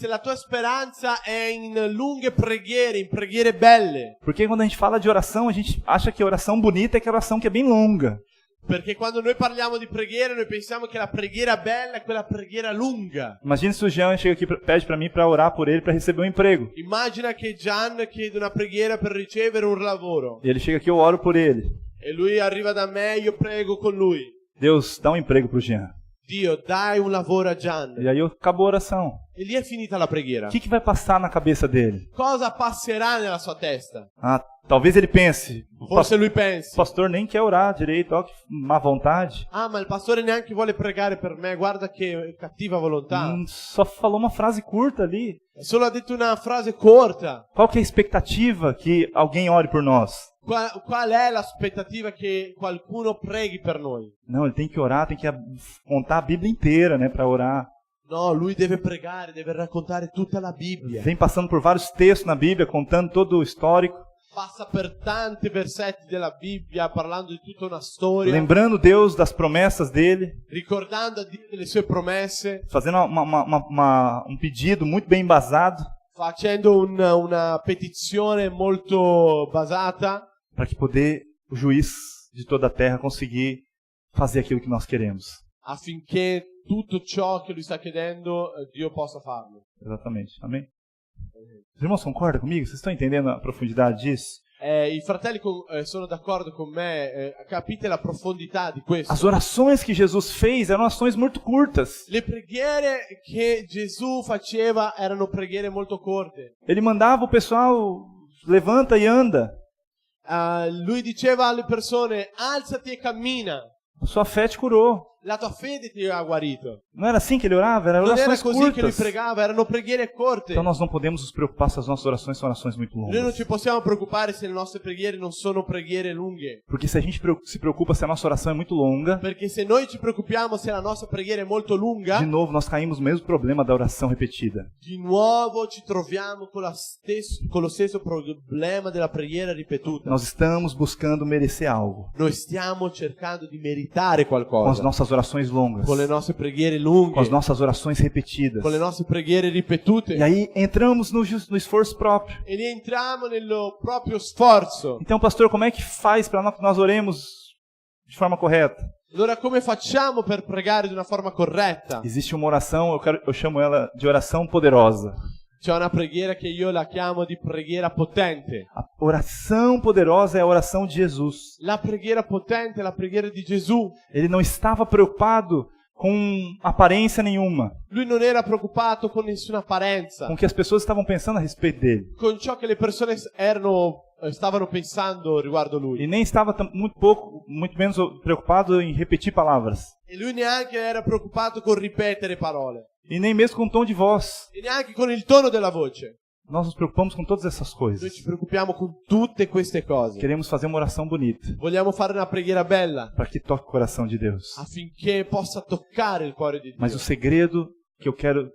la tua speranza è in lunghe preghiere, in preghiere belle. Porque quando a gente fala de oração, a gente acha que a oração bonita é aquela oração que é bem longa. Perché quando noi parliamo di preghiera, noi pensiamo che la preghiera bella è quella preghiera lunga. Imagina se o Jean chega aqui e pede para mim para orar por ele para receber um emprego. Immagina che Gian chiede una preghiera per ricevere un lavoro. E ele chega aqui, eu oro por ele. E lui arriva da me, io prego con lui. Deus, dá um emprego pro Jean. Dio, dai un lavoro a Gian. E aí acabou a oração. E lì è finita la preghiera. O que vai passar na cabeça dele? Cosa passerà nella sua testa? Ah, talvez ele pense, o Forse lui pensi: pastor nem quer orar direito, ó, que má vontade. ah, ma il pastore neanche vuole pregare per me, guarda che cattiva volontà. Só falou uma frase curta ali. Solo ha detto una frase corta. Qual que é a expectativa que alguém ore por nós? Qual è l'aspettativa che qualcuno preghi per noi? Não, ele tem que orar, tem que contar a Bíblia inteira, né, para orar. No, lui deve pregare, deve raccontare tutta la Bibbia. Vem passando por vários textos na Bíblia, contando todo o histórico. Passa per tanti versetti della Bibbia, parlando di tutta una storia. Lembrando Deus das promessas dele. Ricordando a Dio delle sue promesse. Fazendo um pedido muito bem embasado. Facendo una petizione molto basata. Para que poder o juiz de toda a terra conseguir fazer aquilo que nós queremos. Affinché tutto ciò che lui sta chiedendo, Dio possa farlo. Exatamente. Amém? Os irmãos concordam comigo? Vocês estão entendendo a profundidade disso? I fratelli sono d'accordo con me, capite la profondità di questo. As orações que Jesus fez eram orações muito curtas. Le preghiere che Gesù faceva erano preghiere molto corte. Ele mandava o pessoal, levanta e anda. Lui diceva alle persone: alzati e cammina. A sua fé te curou. La tua fede ti ha guarito. Não era assim que ele orava? Eram Non era orações così che lui curtas. pregava, erano preghiere corte. Então nós não podemos nos preocupar se as nossas orações são orações muito Noi non longas. ci possiamo preoccupare se le nostre preghiere non sono preghiere lunghe. Porque se a gente se preocupa se a nossa oração é muito longa, Perché se noi ci preoccupiamo se la nostra preghiera è molto lunga, de novo nós caímos no mesmo problema da oração repetida. di nuovo ci troviamo con lo stesso problema della preghiera ripetuta. Nós estamos buscando merecer algo Noi stiamo cercando di meritare com as qualcosa. nossas orações longas, Con le nostre preghiere com lunghe, as nossas orações repetidas. con le nostre preghiere ripetute. E aí entramos no esforço próprio. E lì entriamo nello proprio sforzo. Então, pastor, como é que faz para que nós oremos de forma correta? Allora come facciamo per pregare di una forma corretta? Existe uma oração, eu chamo ela de oração poderosa. C'è una preghiera che io la chiamo di preghiera potente. A oração poderosa é a oração de Jesus. La preghiera potente è la preghiera di Gesù. Ele não estava preocupado com aparência nenhuma, Lui non era preoccupato con nessuna apparenza, com o que as pessoas estavam pensando a respeito dele. con ciò che le persone stavano pensando riguardo lui. E nem estava muito menos preocupado em repetir palavras. E lui neanche era preoccupato con ripetere parole. E nem mesmo com o tom de voz. E neanche con il tono della voce. Nós nos preocupamos com todas essas Noi coisas. ci preoccupiamo con tutte queste cose. Queremos fazer uma oração bonita, Vogliamo fare una preghiera bella para que toque o coração de Deus. affinché possa toccare il cuore di Dio. Mas o segredo que eu quero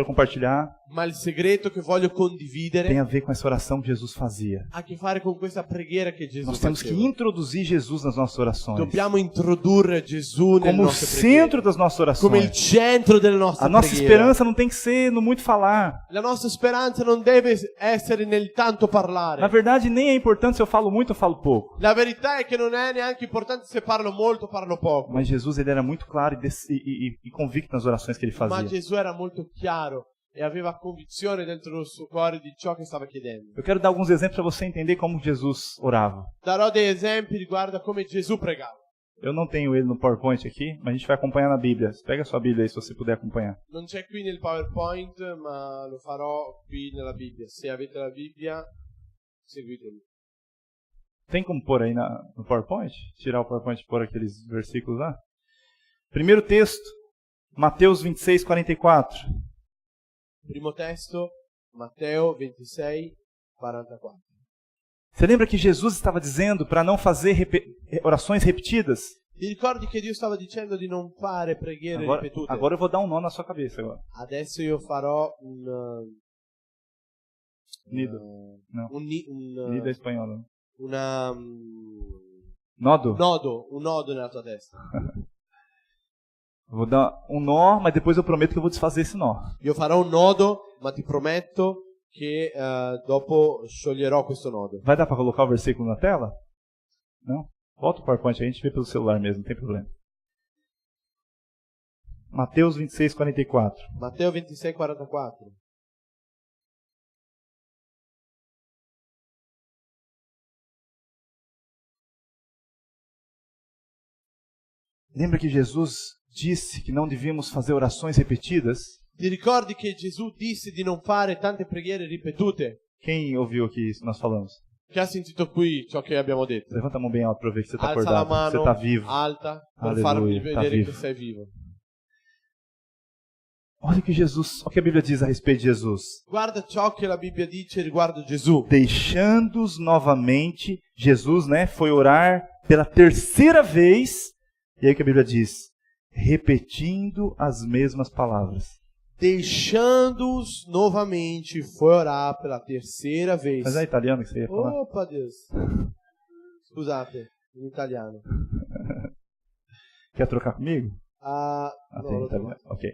compartilhar Ma il segreto che voglio condividere tem a ver com essa oração que Jesus fazia. ha a che fare con questa preghiera che Gesù Nós temos que faceva. introduzir Jesus nas nossas orações, Dobbiamo introdurre Gesù nelle como o nostre centro preghiere, das nossas come il orações. centro delle nostre A nossa preghiere. esperança não tem que ser no muito falar. La nostra speranza non deve essere nel tanto parlare. Na verdade, nem é importante se eu falo muito ou falo pouco. La verità è che non è neanche importante se parlo molto o parlo poco. Mas Jesus, ele era muito claro e convicto nas orações que ele Ma fazia. Gesù era molto chiaro e aveva convinzione dentro il suo cuore di ciò che stava chiedendo. Eu quero dar alguns exemplos para você entender como Jesus orava. Darò dei esempi riguardo a come Gesù pregava. Eu não tenho ele no PowerPoint aqui, mas a gente vai acompanhar na Bíblia. Pega a sua Bíblia aí se você puder acompanhar. Non c'è qui nel PowerPoint, ma lo farò qui nella Bibbia. Se avete la Bibbia, seguitemi. Tem como pôr aí no PowerPoint? Tirar o PowerPoint e pôr aqueles versículos lá? Primeiro texto, Mateus 26, 44. Primo testo, Matteo 26, 44. Você lembra que Jesus estava dizendo para não fazer orações repetidas? Ti ricordi che Dio stava dicendo di non fare preghiere ripetute? Agora eu vou dar um nó na sua cabeça agora. Adesso io farò Nido. Não. Nido é espanhol. Não. Un nodo nella tua testa. Vou dar um nó, mas depois eu prometo que eu vou desfazer esse nó. Io farò un nodo, ma ti prometto che dopo scioglierò questo nodo. Vai dar para colocar o versículo na tela? Não? Volta o PowerPoint, a gente vê pelo celular mesmo, não tem problema. Mateus 26, 44. Matteo 26, 44. Lembra que Jesus disse que não devíamos fazer orações repetidas? Ti ricordi che Gesù disse di non fare tante preghiere ripetute? Quem ouviu aqui isso que nós falamos? Chi ha sentito qui ciò che abbiamo detto? Levanta a mão bem alta para ver que você está Alza la acordado, que você mano está vivo. alta per Alleluia, farmi tá vedere vivo. che sei vivo. Olha o que Jesus, olha o que a Bíblia diz a respeito de Jesus. Guarda ciò che la Bibbia dice riguardo Gesù. Deixando-os novamente, Jesus, foi orar pela terceira vez. E aí o que a Bíblia diz? Repetindo as mesmas palavras. Deixando-os novamente, foi orar pela terceira vez. Mas é italiano que você ia falar? Opa, Deus. Scusate, in italiano. Quer trocar comigo? No, Tem lo italiano. trovo. Ok.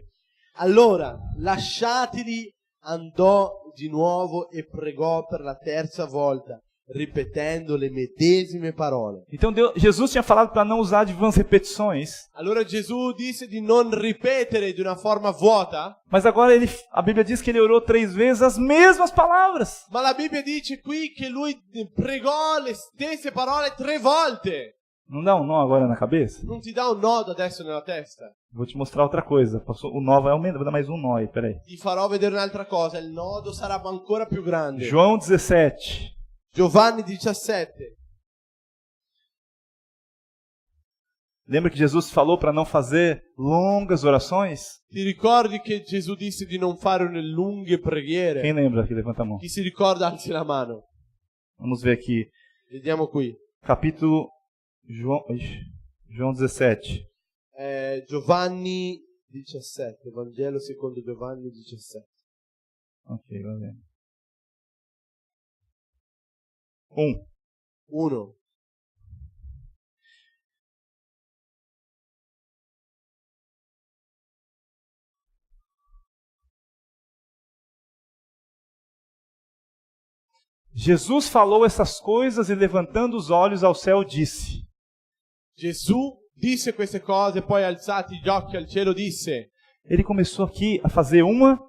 Allora, lasciateli, andò di nuovo e pregò per la terza volta, ripetendo le medesime parole. Então Jesus tinha falado para não usar de vãs repetições. Allora Gesù disse di non ripetere di una forma vuota, Mas agora a Bíblia diz que ele orou 3 vezes as mesmas palavras. ma la Bibbia dice qui che lui pregò le stesse parole 3 volte. Não dá um nó agora na cabeça? Non ti dà un nodo adesso nella testa? Vou te mostrar outra coisa. O nó vai aumentar, vou dar mais um nó aí, peraí. Ti farò vedere un'altra cosa, il nodo sarà ancora più grande. João 17. Giovanni 17. Lembra que Jesus falou para não fazer longas orações? Ti ricordi che Gesù disse di non fare lunghe preghiere? Quem lembra aqui? Levanta a mão. Chi si ricorda alzi la mano. Vamos ver aqui. Vediamo qui. Capítulo João 17. Giovanni 17. Vangelo secondo Giovanni 17. Ok, va bene. 1. Jesus falou essas coisas e levantando os olhos ao céu disse. Gesù disse queste cose, poi alzati gli occhi al cielo disse. Ele começou aqui a fazer uma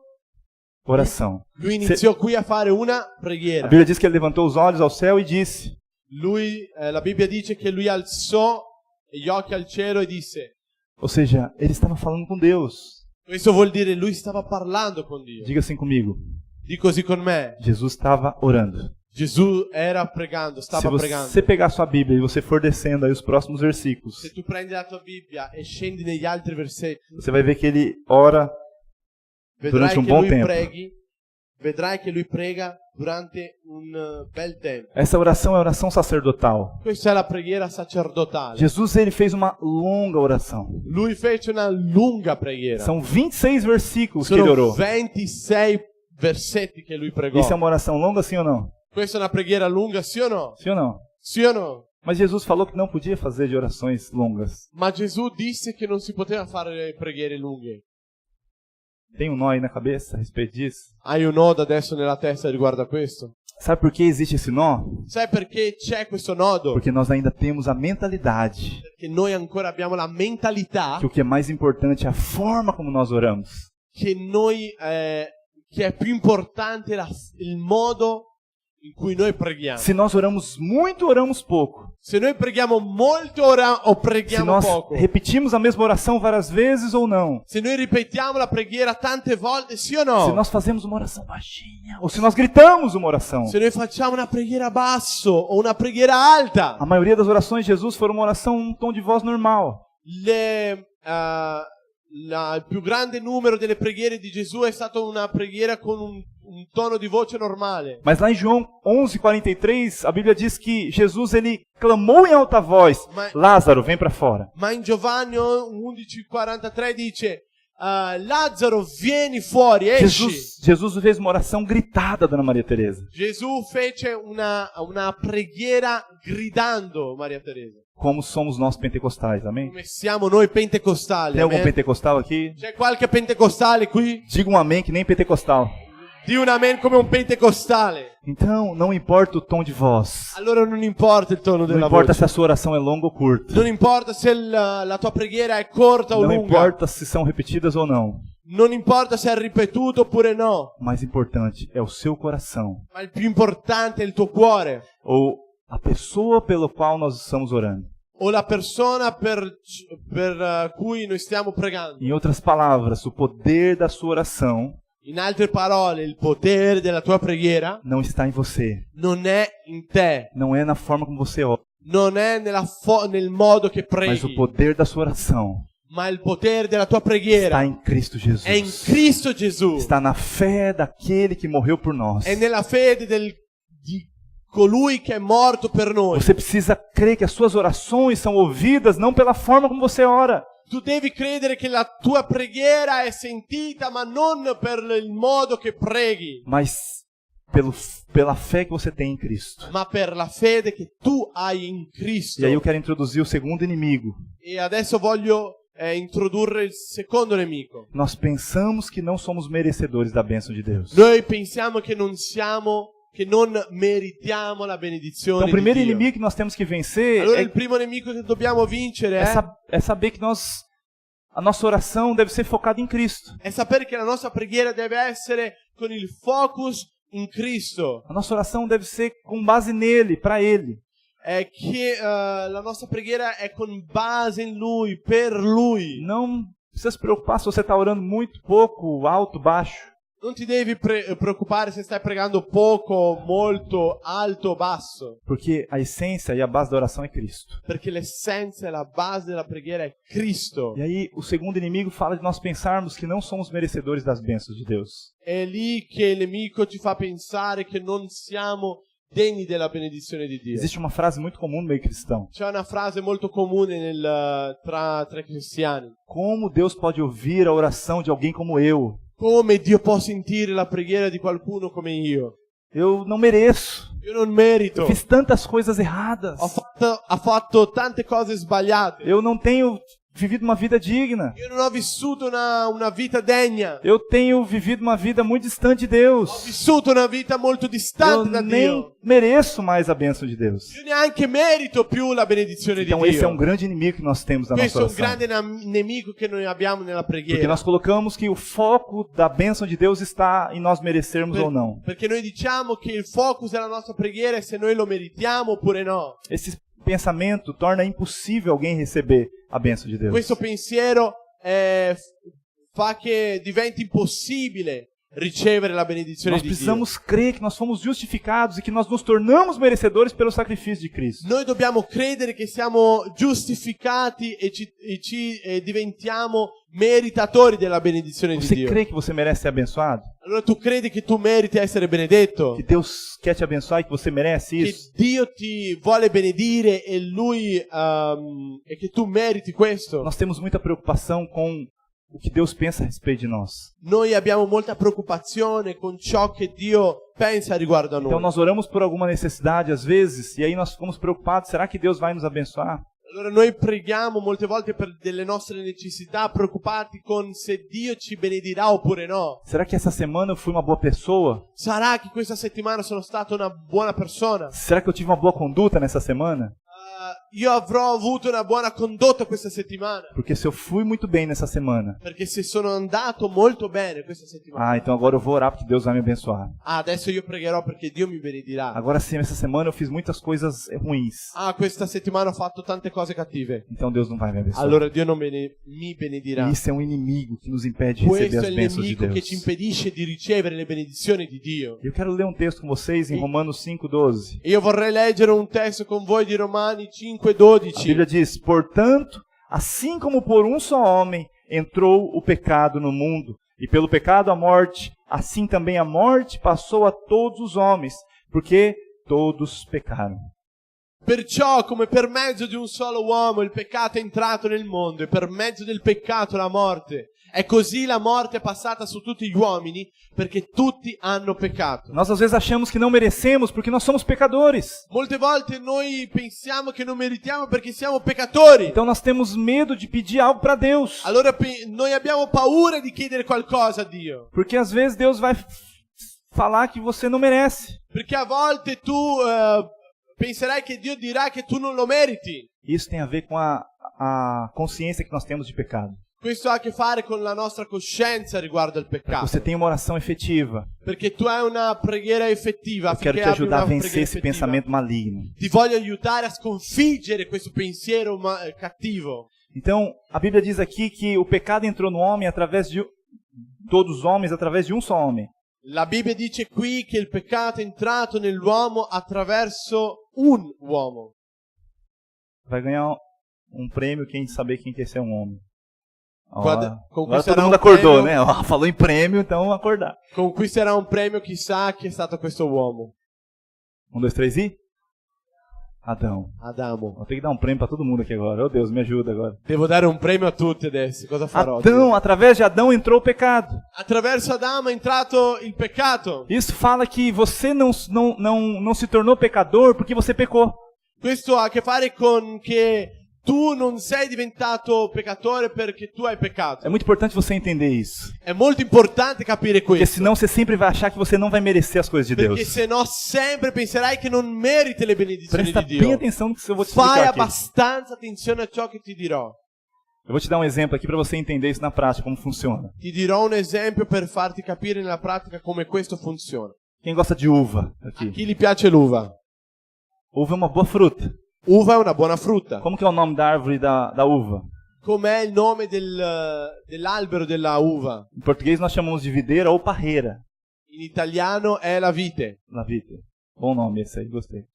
oração. Lui iniziò qui a fare una A preghiera. Bíblia diz que ele levantou os olhos ao céu e disse. La Bibbia dice che lui alzò gli occhi al cielo e disse. Ou seja, ele estava falando com Deus. Questo vuol dire lui stava parlando con Dio. Diga assim comigo. Di così con me. Jesus estava orando. Gesù era pregando, stava Se pregando. você pegar a sua Bíblia e você for descendo aí os próximos versículos, Se tu prendi la tua Bibbia e scendi negli altri versetti, você vai ver que ele ora durante vedrai bom che lui tempo. vedrai che lui prega durante un bel tempo. Essa oração é oração sacerdotal. Questa è la preghiera sacerdotale. Jesus ele fez uma longa oração. Lui fece una lunga preghiera. São 26 versículos que ele Sono orou. 26 versetti che lui pregò. Isso é uma oração longa, sim ou não? Questa è una preghiera lunga, sì o no? Sim ou não? Sì o no? Mas Jesus falou que não podia fazer de orações longas. Ma Gesù disse che non si poteva fare preghiere lunghe. Tem um nó aí na cabeça a respeito disso? Hai un nodo adesso nella testa riguardo a questo? Sabe por que existe esse nó? Sai perché c'è questo nodo? Porque nós ainda temos a mentalidade Perché noi ancora abbiamo la mentalità que o que é mais importante é a forma como nós oramos. che che è più importante il modo in cui noi preghiamo. Se nós oramos muito, oramos pouco. Se noi preghiamo molto o Se preghiamo nós poco. repetimos a mesma oração várias vezes ou não. Se noi ripetiamo la preghiera tante volte, sì o Se no? nós fazemos uma oração baixinha ou se nós gritamos uma oração. Se noi facciamo una preghiera basso o una preghiera alta. A maioria das orações de Jesus foram uma oração um tom de voz normal. Il più grande numero delle preghiere di Gesù è stato una preghiera con un tono di voce normale. Mas lá em João 11:43, a Bíblia diz que Jesus ele clamou em alta voz: Lázaro, vem para fora. Ma in Giovanni 11:43 dice Lazzaro, vieni fuori, esci. Jesus fez uma oração gritada, Dona Maria Teresa. Gesù fece una preghiera gridando, Maria Teresa. Como somos nós pentecostais, amém? Come siamo noi pentecostali. Tem algum Amen? pentecostal aqui? C'è qualche pentecostale qui? Diga um amém que nem pentecostal. Di un amen come un pentecostale. Então, não importa o tom de voz. Allora non importa il tono Não della importa voce. se a sua oração é longa ou curta. Non importa se la tua preghiera è corta o Não lunga. importa se são repetidas ou não. Non importa se è ripetuto oppure no. O mais importante é o seu coração. Ma il più importante è il tuo cuore. Ou a pessoa pelo qual nós estamos orando. O la persona per cui noi stiamo pregando. Em outras palavras, o poder da sua oração In altre parole, il potere della tua preghiera não está em você. non è in te. Não é na forma como você ora. Non è nel modo che Mas o preghi. poder da sua oração Ma il potere della tua preghiera está em Cristo Jesus. è in Cristo Gesù. Está na fé daquele que morreu por nós. È nella fede di colui che è morto per noi. Você precisa crer que as suas orações são ouvidas não pela forma como você ora, Tu devi credere che la tua preghiera è sentita, ma non per il modo che preghi, mas pela fé que você tem em Cristo. ma per la fede che tu hai in Cristo. E aí eu quero introduzir o segundo inimigo. E adesso voglio introdurre il secondo nemico. Nós pensamos que não somos merecedores da bênção de Deus. Noi pensiamo che non meritiamo la benedizione Então o primeiro di Dio. inimigo que nós temos que vencer Allora il primo nemico che dobbiamo vincere é saber que a nossa oração deve ser focada em Cristo. è sapere che la nostra preghiera deve essere con il focus in Cristo. A nossa oração deve ser com base nele, para ele. È che la nostra preghiera è con base in Lui, per Lui. Não precisa se preocupar se você está orando muito, pouco, alto, baixo. Non ti devi preoccupare se stai pregando poco, molto, alto o basso. Porque a essência e a base da oração é Cristo. Perché l'essenza e la base della preghiera è Cristo. E aí o segundo inimigo fala de nós pensarmos que não somos merecedores das bênçãos de Deus. È lì che il nemico ti fa pensare che non siamo degni della benedizione di Dio. Existe uma frase muito comum no meio cristão. C'è una frase molto comune tra cristiani. Como Deus pode ouvir a oração de alguém como eu? Come Dio può sentire la preghiera di qualcuno come io? Eu não mereço. Io non merito. Eu fiz tantas coisas erradas. Ho fatto tante cose sbagliate. Eu não tenho vivido uma vida digna. Io non ho vissuto una vita degna. Eu tenho vivido uma vida muito distante de Ho Deus. vissuto una vita molto Eu distante da nem Dio. mereço mais a bênção de Deus. Io neanche merito più la benedizione Então di esse é um Dio. grande inimigo que nós temos na nossa Questo è un oração. grande nemico che noi abbiamo nella Porque preghiera. nós colocamos que o foco da bênção de Deus está em nós merecermos ou não. Perché noi diciamo che il focus della nostra preghiera è se noi lo meritiamo oppure no. Esse pensamento torna impossível alguém receber a bênção de Deus. Questo pensiero fa che diventi impossibile ricevere la benedizione Nós di Dio. precisamos crer que nós fomos justificados e que nós nos tornamos merecedores pelo sacrifício de Cristo. Noi dobbiamo credere che siamo giustificati e diventiamo meritatori della benedizione di Você Dio. crê que você merece ser abençoado? Allora tu credi che tu meriti essere benedetto? Que Deus quer te abençoar e que você merece Che isso? Dio ti vuole benedire e Lui e che tu meriti questo? Nós temos muita preocupação com o que Deus pensa a respeito de nós. Noi abbiamo molta preoccupazione con ciò che Dio pensa riguardo a noi. Então nós oramos por alguma necessidade às vezes e aí nós ficamos preocupados, será que Deus vai nos abençoar? Allora noi preghiamo molte volte per delle nostre necessità, preoccupati con se Dio ci benedirà oppure no. Será que essa semana eu fui uma boa pessoa? Sarà che questa settimana sono stato una buona persona? Será que eu tive uma boa conduta nessa semana? Io avrò avuto una buona condotta questa settimana? Porque se eu fui muito bem nessa semana, Perché se sono andato molto bene questa settimana, então agora eu vou orar porque Deus vai me abençoar. adesso io pregherò perché Dio mi benedirà. Agora sim, essa semana eu fiz muitas coisas ruins. Questa settimana ho fatto tante cose cattive. Então Deus não vai me abençoar. Allora Dio non mi benedirà. E isso é um inimigo que nos impede de receber Questo è as il bênçãos de nemico che Deus. ci impedisce di ricevere le benedizioni di Dio. Eu quero ler um texto com vocês em Romanos 5:12. Io vorrei leggere un testo con voi di Romani A 5:12. Bíblia diz: portanto, assim como por um só homem entrou o pecado no mundo, e pelo pecado a morte, assim também a morte passou a todos os homens, porque todos pecaram. Perciò, come per mezzo di un solo uomo il peccato è entrato nel mondo e per mezzo del peccato la morte, è così la morte è passata su tutti gli uomini perché tutti hanno peccato. Nós às vezes achamos que não merecemos porque nós somos pecadores. Molte volte noi pensiamo che non meritiamo perché siamo peccatori. Então nós temos medo de pedir algo para Deus. Allora noi abbiamo paura di chiedere qualcosa a Dio. Porque às vezes Deus vai falar que você não merece. Perché a volte tu penserai che Dio dirà che tu non lo meriti. Isso tem a ver com a consciência que nós temos de pecado. Questo ha a che fare con la nostra coscienza riguardo al peccato. Você tem uma oração efetiva. Perché tu hai una preghiera effettiva. Eu quero te ajudar a vencer esse pensamento maligno. Ti voglio aiutare a sconfiggere questo pensiero cattivo. Então, a Bíblia diz aqui que o pecado entrou no homem através de todos os homens, através de um só homem. La Bibbia dice qui che il peccato è entrato nell'uomo attraverso un uomo. Vai ganhar um prêmio quem saber quem quer ser um homem. Agora todo mundo acordou, né? Falou em prêmio, então vamos acordar. Conquisterà un premio, chissà chi è stato questo uomo. 1, 2, 3 e... Adamo. Vou ter que dar um prêmio para todo mundo aqui agora. Oh Deus, me ajuda agora. Devo dare un premio a tutti adesso. Cosa farò? Adão, através de Adão entrou o pecado. Attraverso Adamo è entrato il peccato. Isso fala que você não se tornou pecador porque você pecou. Questo ha a che fare con che tu non sei diventato peccatore perché tu hai peccato. É muito importante você entender isso. È molto importante capire Porque questo. senão você sempre vai achar que você não vai merecer as coisas de Deus. Perché se no sempre penserai che non meriti le benedizioni Presta di bem Dio. atenção no que eu vou te Fai explicar aqui. abbastanza attenzione a ciò che ti dirò. Eu vou te dar um exemplo aqui para você entender isso na prática, como funciona. Ti dirò un esempio per farti capire nella pratica come questo funziona. Quem gosta de uva aqui? A chi gli piace l'uva? Uva é uma boa fruta. Uva è una buona frutta. Como que é o nome da árvore da uva? Com'è il nome dell'albero della uva? Em português nós chamamos de videira ou parreira. In italiano è la vite. La vite. Bom nome esse aí, gostei.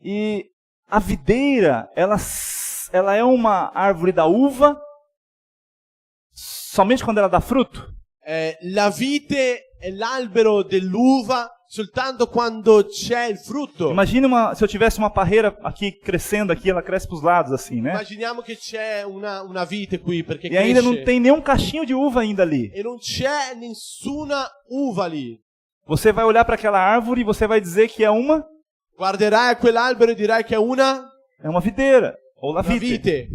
E a videira, ela é uma árvore da uva somente quando ela dá fruto? La vite è l'albero dell'uva soltanto quando c'è il frutto. Imagina se eu tivesse uma parreira aqui crescendo aqui, ela cresce para os lados assim, né? Immaginiamo che c'è una vite qui perché E ainda não tem nenhum cachinho de uva ainda ali. E non c'è nessuna uva lì. Você vai olhar para aquela árvore e você vai dizer que é uma? Guarderai a quell'albero e dirai che è É uma videira ou la vite.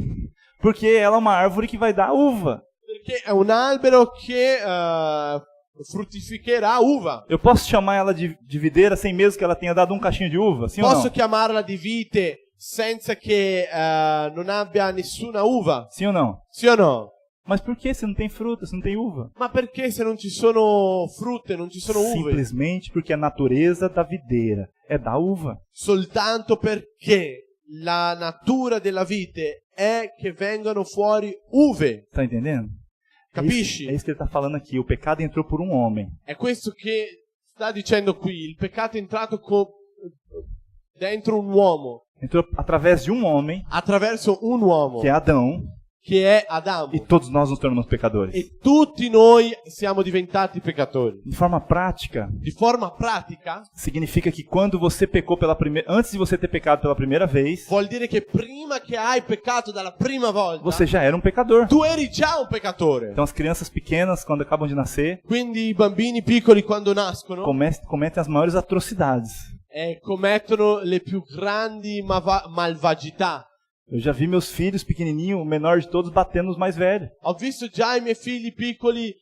Porque ela é uma árvore que vai dar uva. Perché è un albero che fruttificherà uva. Eu posso chamar ela de videira sem mesmo que ela tenha dado um cachinho de uva? Sim Posso ou não? chiamarla di vite senza che non abbia nessuna uva? Sim ou não? Sì o no? Mas por que se não tem fruta, se não tem uva? Ma perché se non ci sono frutte, non ci sono uve? Simplesmente porque a natureza da videira é da uva. Soltanto perché la natura della vite è che vengano fuori uve. Tá entendendo? Capisci? É isso que ele está falando aqui. O pecado entrou por um homem. È questo che sta dicendo qui. Il peccato è entrato dentro un uomo. Entrou através de um homem, Attraverso un uomo. que é Adão, Che è Adamo. e todos nós nos tornamos pecadores. E tutti noi siamo diventati peccatori. De forma prática, Di forma pratica significa que quando você pecou antes de você ter pecado pela primeira vez, vuol dire che prima che hai peccato dalla prima volta, você já era um pecador. tu eri già un peccatore. Então as crianças pequenas, quando acabam de nascer, Quindi i bambini piccoli quando nascono cometem as maiores atrocidades. Commettono le più grandi malvagità. Eu já vi meus filhos pequenininhos, o menor de todos, batendo nos mais velhos. Ho visto già i miei figli piccoli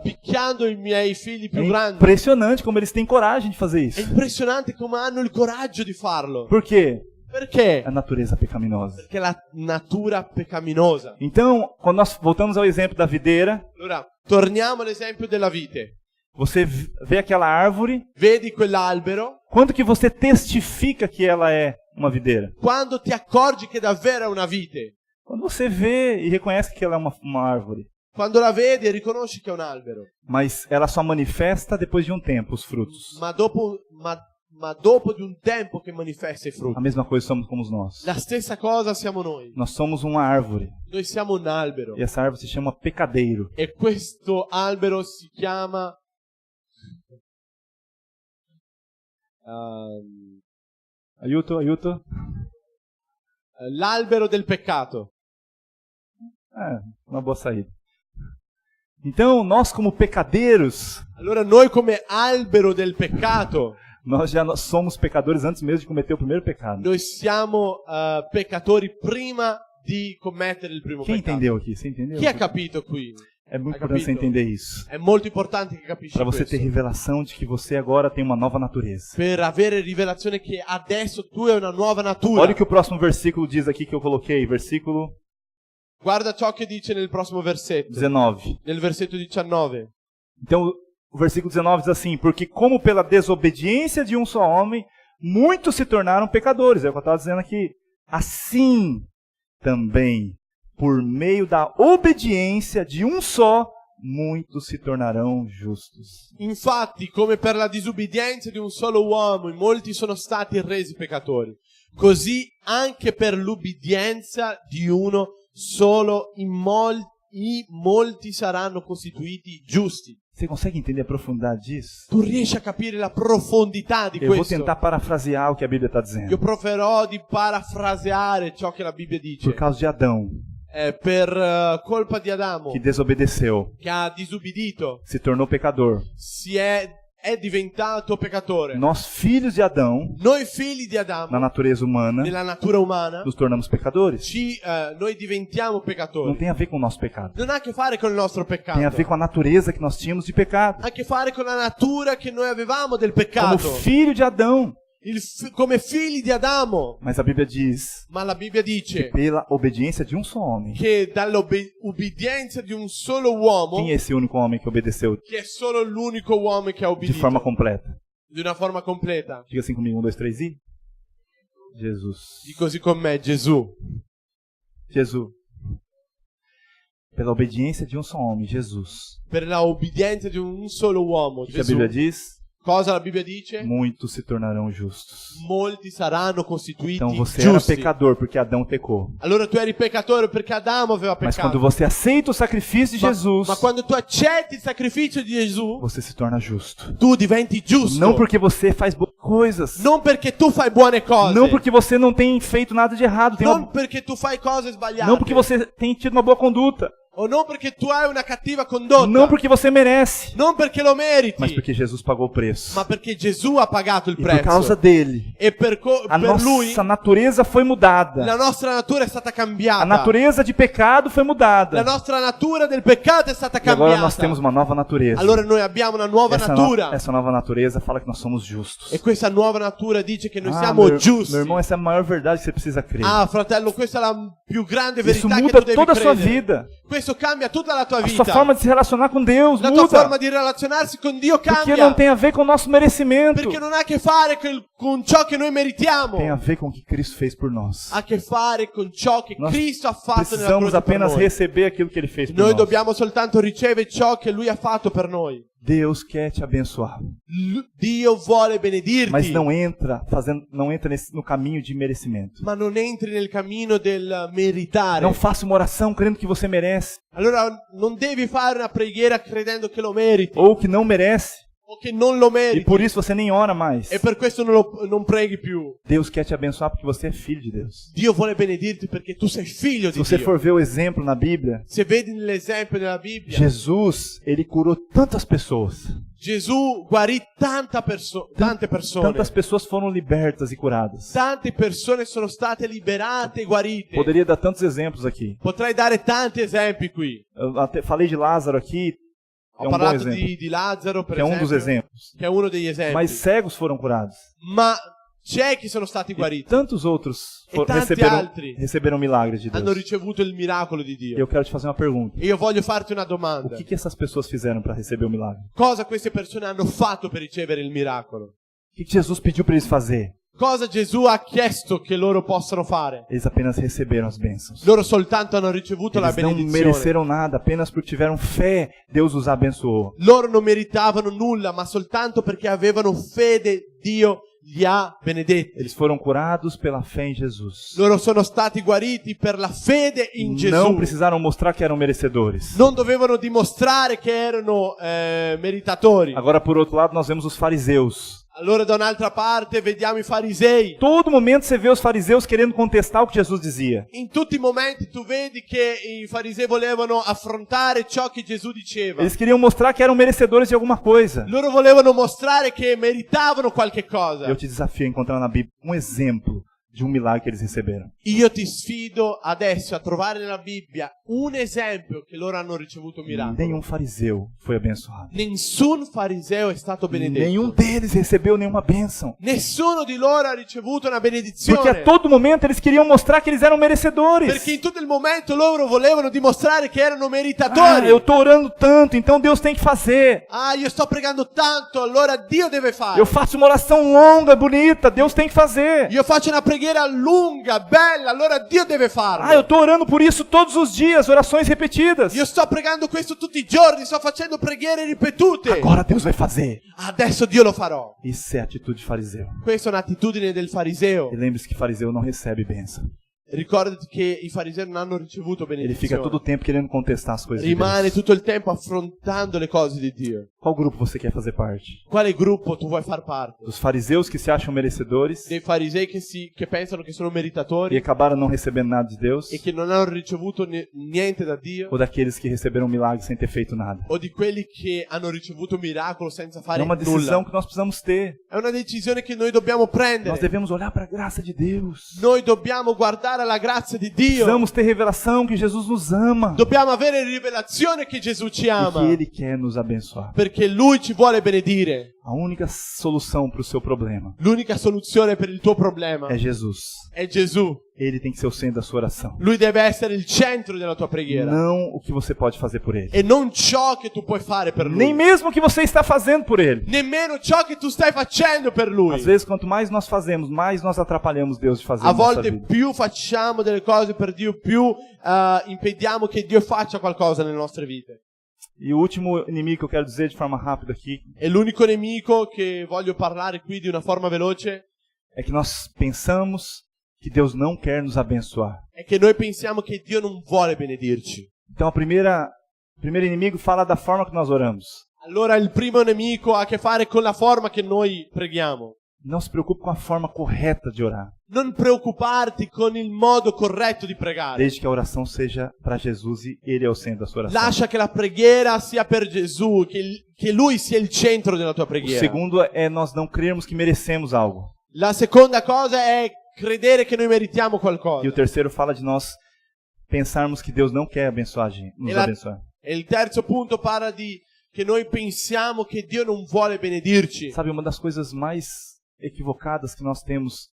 picchiando i miei figli più É grandi. impressionante como eles têm coragem de fazer È isso. impressionante come hanno il coraggio di farlo. Por quê? Perché? A natureza pecaminosa. Perché la natura peccaminosa. Então, quando nós voltamos ao exemplo da videira, Allora, torniamo all'esempio della vite. você vê aquela árvore, Vedi quell'albero, quando que você testifica que ela é uma videira? quando ti accorgi che davvero è una vite. Quando você vê e reconhece que ela é uma árvore. Quando la vedi e riconosci che è un albero. Mas ela só manifesta depois de um tempo os frutos. Ma dopo di un tempo che manifesta i A frutti. mesma coisa somos como nós. La stessa cosa siamo noi. Nós somos uma árvore. Noi siamo un albero. E essa árvore se chama pecadeiro. E questo albero si chiama Aiuto. l'albero del peccato. Uma boa saída. Então, nós como pecadeiros, Allora noi come albero del peccato, nós somos pecadores antes mesmo de cometer o primeiro pecado. noi siamo peccatori prima di commettere il primo Quem peccato. entendeu aqui? Você entendeu? Chi ha capito qui? É muito Hai importante você capito? entender isso. È molto importante che capisci Para você questo. ter revelação de que você agora tem uma nova natureza. Per avere rivelazione che adesso tu hai una nuova natura. Olha o que o próximo versículo diz aqui que eu coloquei. Versículo Guarda ciò che dice nel prossimo versetto. 19. Nel versetto 19. Então, o versículo 19 diz assim: porque como pela desobediência de um só homem, muitos se tornaram pecadores. É o que eu estava dizendo aqui. Assim, também, por meio da obediência de um só, muitos se tornarão justos. Infatti, come per la disubbidienza di un solo uomo, in molti sono stati resi peccatori, così anche per l'ubbidienza di uno solo in molti saranno costituiti giusti. Você consegue entender a profundidade disso? Tu riesci a capire la profondità di Eu vou questo? tentar parafrasear o que a Bíblia está Io dizendo. proverò di parafraseare ciò che la Bibbia dice. Por causa de Adão, Per colpa di Adamo, que desobedeceu, che ha disubbidito, se tornou pecador. è diventato peccatore. Nós, filhos de Adão, Noi figli di Adamo, na natureza humana, nella natura umana, nos tornamos pecadores. noi diventiamo Não peccatori. tem a ver com o nosso pecado. Non ha a che fare con il nostro peccato. Tem a ver com a natureza que nós tínhamos de pecado. Ha a che fare con la natura che noi avevamo del Como peccato. filho de Adão. Come figli di Adamo. Mas a Bíblia diz Ma la Bibbia dice pela obediência de um só homem. che dall'obbedienza di un solo uomo, Quem é esse único homem que obedeceu che è solo l'unico uomo che ha de obbedito forma completa? di una forma completa. Diga assim comigo, 1, 2, 3 e... Jesus. Di così con me, Gesù. Jesus. Pela obediência de um só homem, Jesus. Per la obbedienza di un solo uomo, O que a Gesù. Bíblia diz? Cosa la Bibbia dice? Muitos se tornarão justos. Molti saranno costituiti Então você era giusti. pecador porque Adão pecou. Allora tu eri peccatore perché Adamo aveva Mas peccato. quando você aceita o sacrifício de Jesus, Ma quando tu accetti il sacrificio di Gesù, você se torna justo. tu diventi giusto. Não porque você faz boas coisas. Non perché tu fai buone cose. Não porque você não tem feito nada de errado. Non perché tu fai cose sbagliate. Não porque você tem tido uma boa conduta. O non perché tu hai una cattiva condotta. Não porque você merece. Non perché lo meriti. Mas porque Jesus pagou o preço. Ma perché Gesù ha pagato il E prezzo. por causa dele, E per a lui nossa natureza foi mudada. la nostra natura è stata cambiata. A natureza de pecado foi mudada. La nostra natura del peccato è stata E agora cambiata. nós temos uma nova natureza. Allora noi abbiamo una nuova natura. Essa nova natureza fala que nós somos justos. E questa nuova natura dice che noi Ah, siamo giusti. meu irmão, essa é a maior verdade que você precisa crer. Ah, fratello, questa è la più grande Isso verità che muda tu devi toda a sua credere. vida. Questo cambia tutta la tua A vita. sua forma de se relacionar com Deus La tua forma muda. di relazionarsi con Dio Porque cambia. não tem a ver com o nosso merecimento. Perché non ha a che fare con ciò che noi meritiamo. Tem a ver com o que Cristo fez por nós. Ha a che fare con ciò che Nós Cristo ha fatto nella precisamos croce per apenas noi. receber aquilo que Ele fez por Noi nós. dobbiamo soltanto ricevere ciò che Lui ha fatto per noi. Deus quer te abençoar, Dio vuole benedirti. mas não entra no caminho de merecimento. Ma non entri nel cammino del meritare. Não faça uma oração crendo que você merece Allora non devi fare una preghiera credendo che lo meriti ou que não merece o che non lo e meriti por isso você nem ora mais. e per questo non preghi più. Deus quer te abençoar porque você é filho de Deus. Dio vuole benedirti perché tu sei figlio Se di você Dio. for ver o exemplo na Bíblia, Se vedi nell'esempio della Bibbia, Jesus, ele curou tantas pessoas. Gesù guarì tante persone. Tantas pessoas foram libertas e curadas. Tante persone sono state liberate e guarite. Poderia dar tantos exemplos aqui. Potrei dare tanti esempi qui. Eu até falei de Lázaro aqui, Ho é um bom parlato exemplo, di Lazzaro, per que é um esempio, dos exemplos. che è uno degli esempi. Mas cegos foram curados. Ma ciechi sono stati E guariti. tantos outros E tanti altri receberam milagres de Hanno Deus. ricevuto il miracolo di E Dio. eu quero te fazer uma pergunta. E io voglio farti una O domanda. que essas pessoas fizeram para receber o milagre? Cosa queste persone hanno fatto per ricevere il miracolo? O que Jesus pediu para eles fazer? Cosa Gesù ha chiesto che loro possano fare? Eles apenas receberam as bênçãos. Loro soltanto hanno ricevuto la Eles não benedizione. mereceram nada, apenas porque tiveram fé, Deus os abençoou. Loro non meritavano nulla, ma soltanto perché avevano fede, Dio li ha benedetti. Eles foram curados pela fé em Jesus. Loro sono stati guariti per la fede in Gesù. Não precisaram mostrar que eram merecedores. Non dovevano dimostrare che erano meritatori. Agora, por outro lado, nós vemos os fariseus. Allora da un'altra parte vediamo i farisei. Todo momento você vê os fariseus querendo contestar o que Jesus dizia. In tutti i momenti tu vedi che i farisei volevano affrontare ciò che Gesù diceva. Eles queriam mostrar que eram merecedores de alguma coisa. Loro volevano mostrare che meritavano qualche cosa. Eu te desafio a encontrar na Bíblia um exemplo de um milagre que eles receberam. Io ti sfido adesso a trovare nella Bibbia un esempio che loro hanno ricevuto un miracolo. Nenhum fariseu foi abençoado. Nessun fariseo è stato benedetto. Nenhum deles recebeu nenhuma bênção. Nessuno di loro ha ricevuto una benedizione. Porque a todo momento eles queriam mostrar que eles eram merecedores. Perché in tutto il momento loro volevano dimostrare che erano meritatori. Eu estou orando tanto, então Deus tem que fazer. Io sto pregando tanto, allora Dio deve fare. Eu faço uma oração longa, bonita, Deus tem que fazer. Io faccio una preghiera lunga, bella, allora Dio deve farlo. Eu estou orando por isso todos os dias, orações repetidas. Io sto pregando questo tutti i giorni, sto facendo preghiere ripetute. Agora Deus vai fazer. Adesso Dio lo farò. Isso é atitude de fariseu. Questa è un'attitudine del fariseo. E lembre-se que fariseu não recebe bênção. Ricordati che i farisei non hanno ricevuto Ele fica benedizione. todo o tempo querendo contestar as coisas de Rimane Deus. tutto il tempo affrontando le cose di Dio. Qual grupo você quer fazer parte? Quale gruppo tu vuoi far parte? Dos fariseus que se acham merecedores Dei farisei che pensano che sono e meritatori acabaram não recebendo nada de Deus? e che non hanno ricevuto niente da Dio? Ou daqueles que receberam um milagre sem ter feito nada? O di quelli che hanno ricevuto un miracolo senza fare É uma decisão nulla? que nós precisamos ter. È una decisione che noi dobbiamo prendere. Nós devemos olhar para a graça de Deus. Noi dobbiamo guardare la grazia di Dio. Precisamos ter revelação que Jesus nos ama Dobbiamo avere rivelazione che Gesù ci e ama. que Ele quer nos abençoar. Perché Lui ci vuole benedire. A única solução para o seu problema L'unica soluzione per il tuo problema é Jesus. è Gesù. Ele tem que ser o centro da sua oração. Lui deve essere il centro della tua preghiera. Não o que você pode fazer por Ele. E non ciò che tu puoi fare per Lui. Nem mesmo o que você está fazendo por Ele. Nemmeno ciò che tu stai facendo per Lui. Às vezes, quanto mais nós fazemos, mais nós atrapalhamos Deus de fazer A na nossa volte vida. più facciamo delle cose per Dio, più impediamo che Dio faccia qualcosa nelle nostre vite. E o último inimigo que eu quero dizer de forma rápida aqui E l'unico nemico che voglio parlare qui di una forma veloce é que nós pensamos que Deus não quer nos abençoar. è che noi pensiamo che Dio non vuole benedirci. Então, o primeiro inimigo fala da forma que nós oramos. Allora il primo nemico ha a che fare con la forma che noi preghiamo. Não se preocupe com a forma correta de orar, Non preoccuparti con il modo corretto di pregare. desde que a oração seja para Jesus e Ele é o centro da sua oração. Lascia che la preghiera sia per Gesù, che Lui sia il centro della tua O preghiera. segundo é nós não crermos que merecemos algo. La seconda cosa è credere che noi meritiamo E qualcosa. o terceiro fala de nós pensarmos que Deus não quer abençoar a gente, nos E la- abençoar. E il terzo punto parla di che noi pensiamo che Dio non vuole benedirci. Sabe, uma das coisas mais equivocadas que nós temos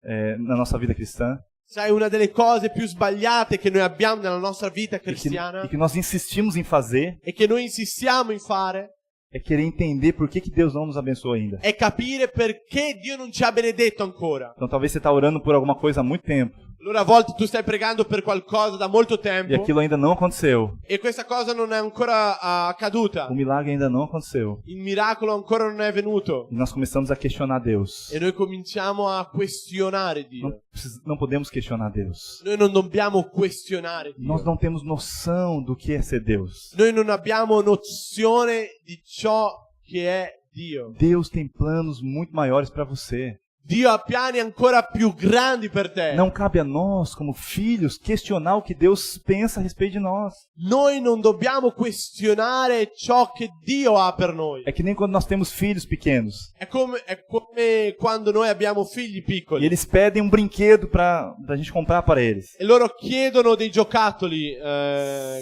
na nossa vida cristã Sai, una delle cose più sbagliate che noi abbiamo nella nostra vita e cristiana que nós insistimos em fazer e che noi insistiamo in fare é querer entender por que Deus não nos abençoou ainda. è capire perché Dio non ci ha benedetto ancora. Então talvez você está orando por alguma coisa há muito tempo Allora a volte tu stai pregando per qualcosa da molto e tempo aquilo ainda não aconteceu. e questa cosa non è ancora accaduta. O milagre ainda não aconteceu. Il miracolo ancora non è venuto. E nós começamos a questionar Deus. E noi cominciamo a questionare Dio. Não podemos questionar Deus. Noi non dobbiamo questionare Dio. Nós não temos noção do que é ser Deus. Noi non abbiamo nozione di ciò che è Dio. Deus tem planos muito maiores para você. Dio ha piani ancora più grandi per te. Não cabe a nós, como filhos, questionar o que Deus pensa a respeito de nós. Noi non dobbiamo questionare ciò che Dio ha per noi. É que nem quando nós temos filhos pequenos. È come quando noi abbiamo figli E piccoli eles pedem um brinquedo para a gente comprar para eles. e loro chiedono dei giocattoli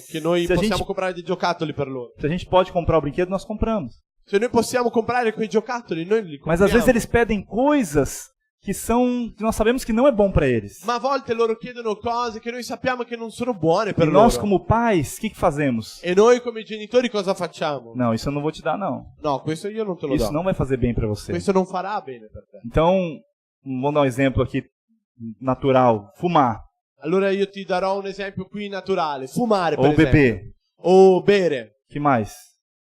che noi Se a possiamo gente- comprare dei giocattoli per loro. Se a gente pode comprar o brinquedo, nós compramos. Se noi possiamo comprare quei giocattoli, noi li Mas compriamo. às vezes eles pedem coisas que nós sabemos que não é bom para eles. Ma a volte loro chiedono cose che noi sappiamo che non sono buone E per nós, loro. como pais, o que fazemos? E noi come genitori cosa facciamo? Não, isso eu não vou te dar, não. No, questo io non te lo Isso do. não vai fazer bem para você. Questo non farà bene per te. Então, vamos dar um exemplo aqui natural. Fumar Allora io ti darò un esempio qui naturale. Fumare, per ou esempio. beber. O bere. Que mais?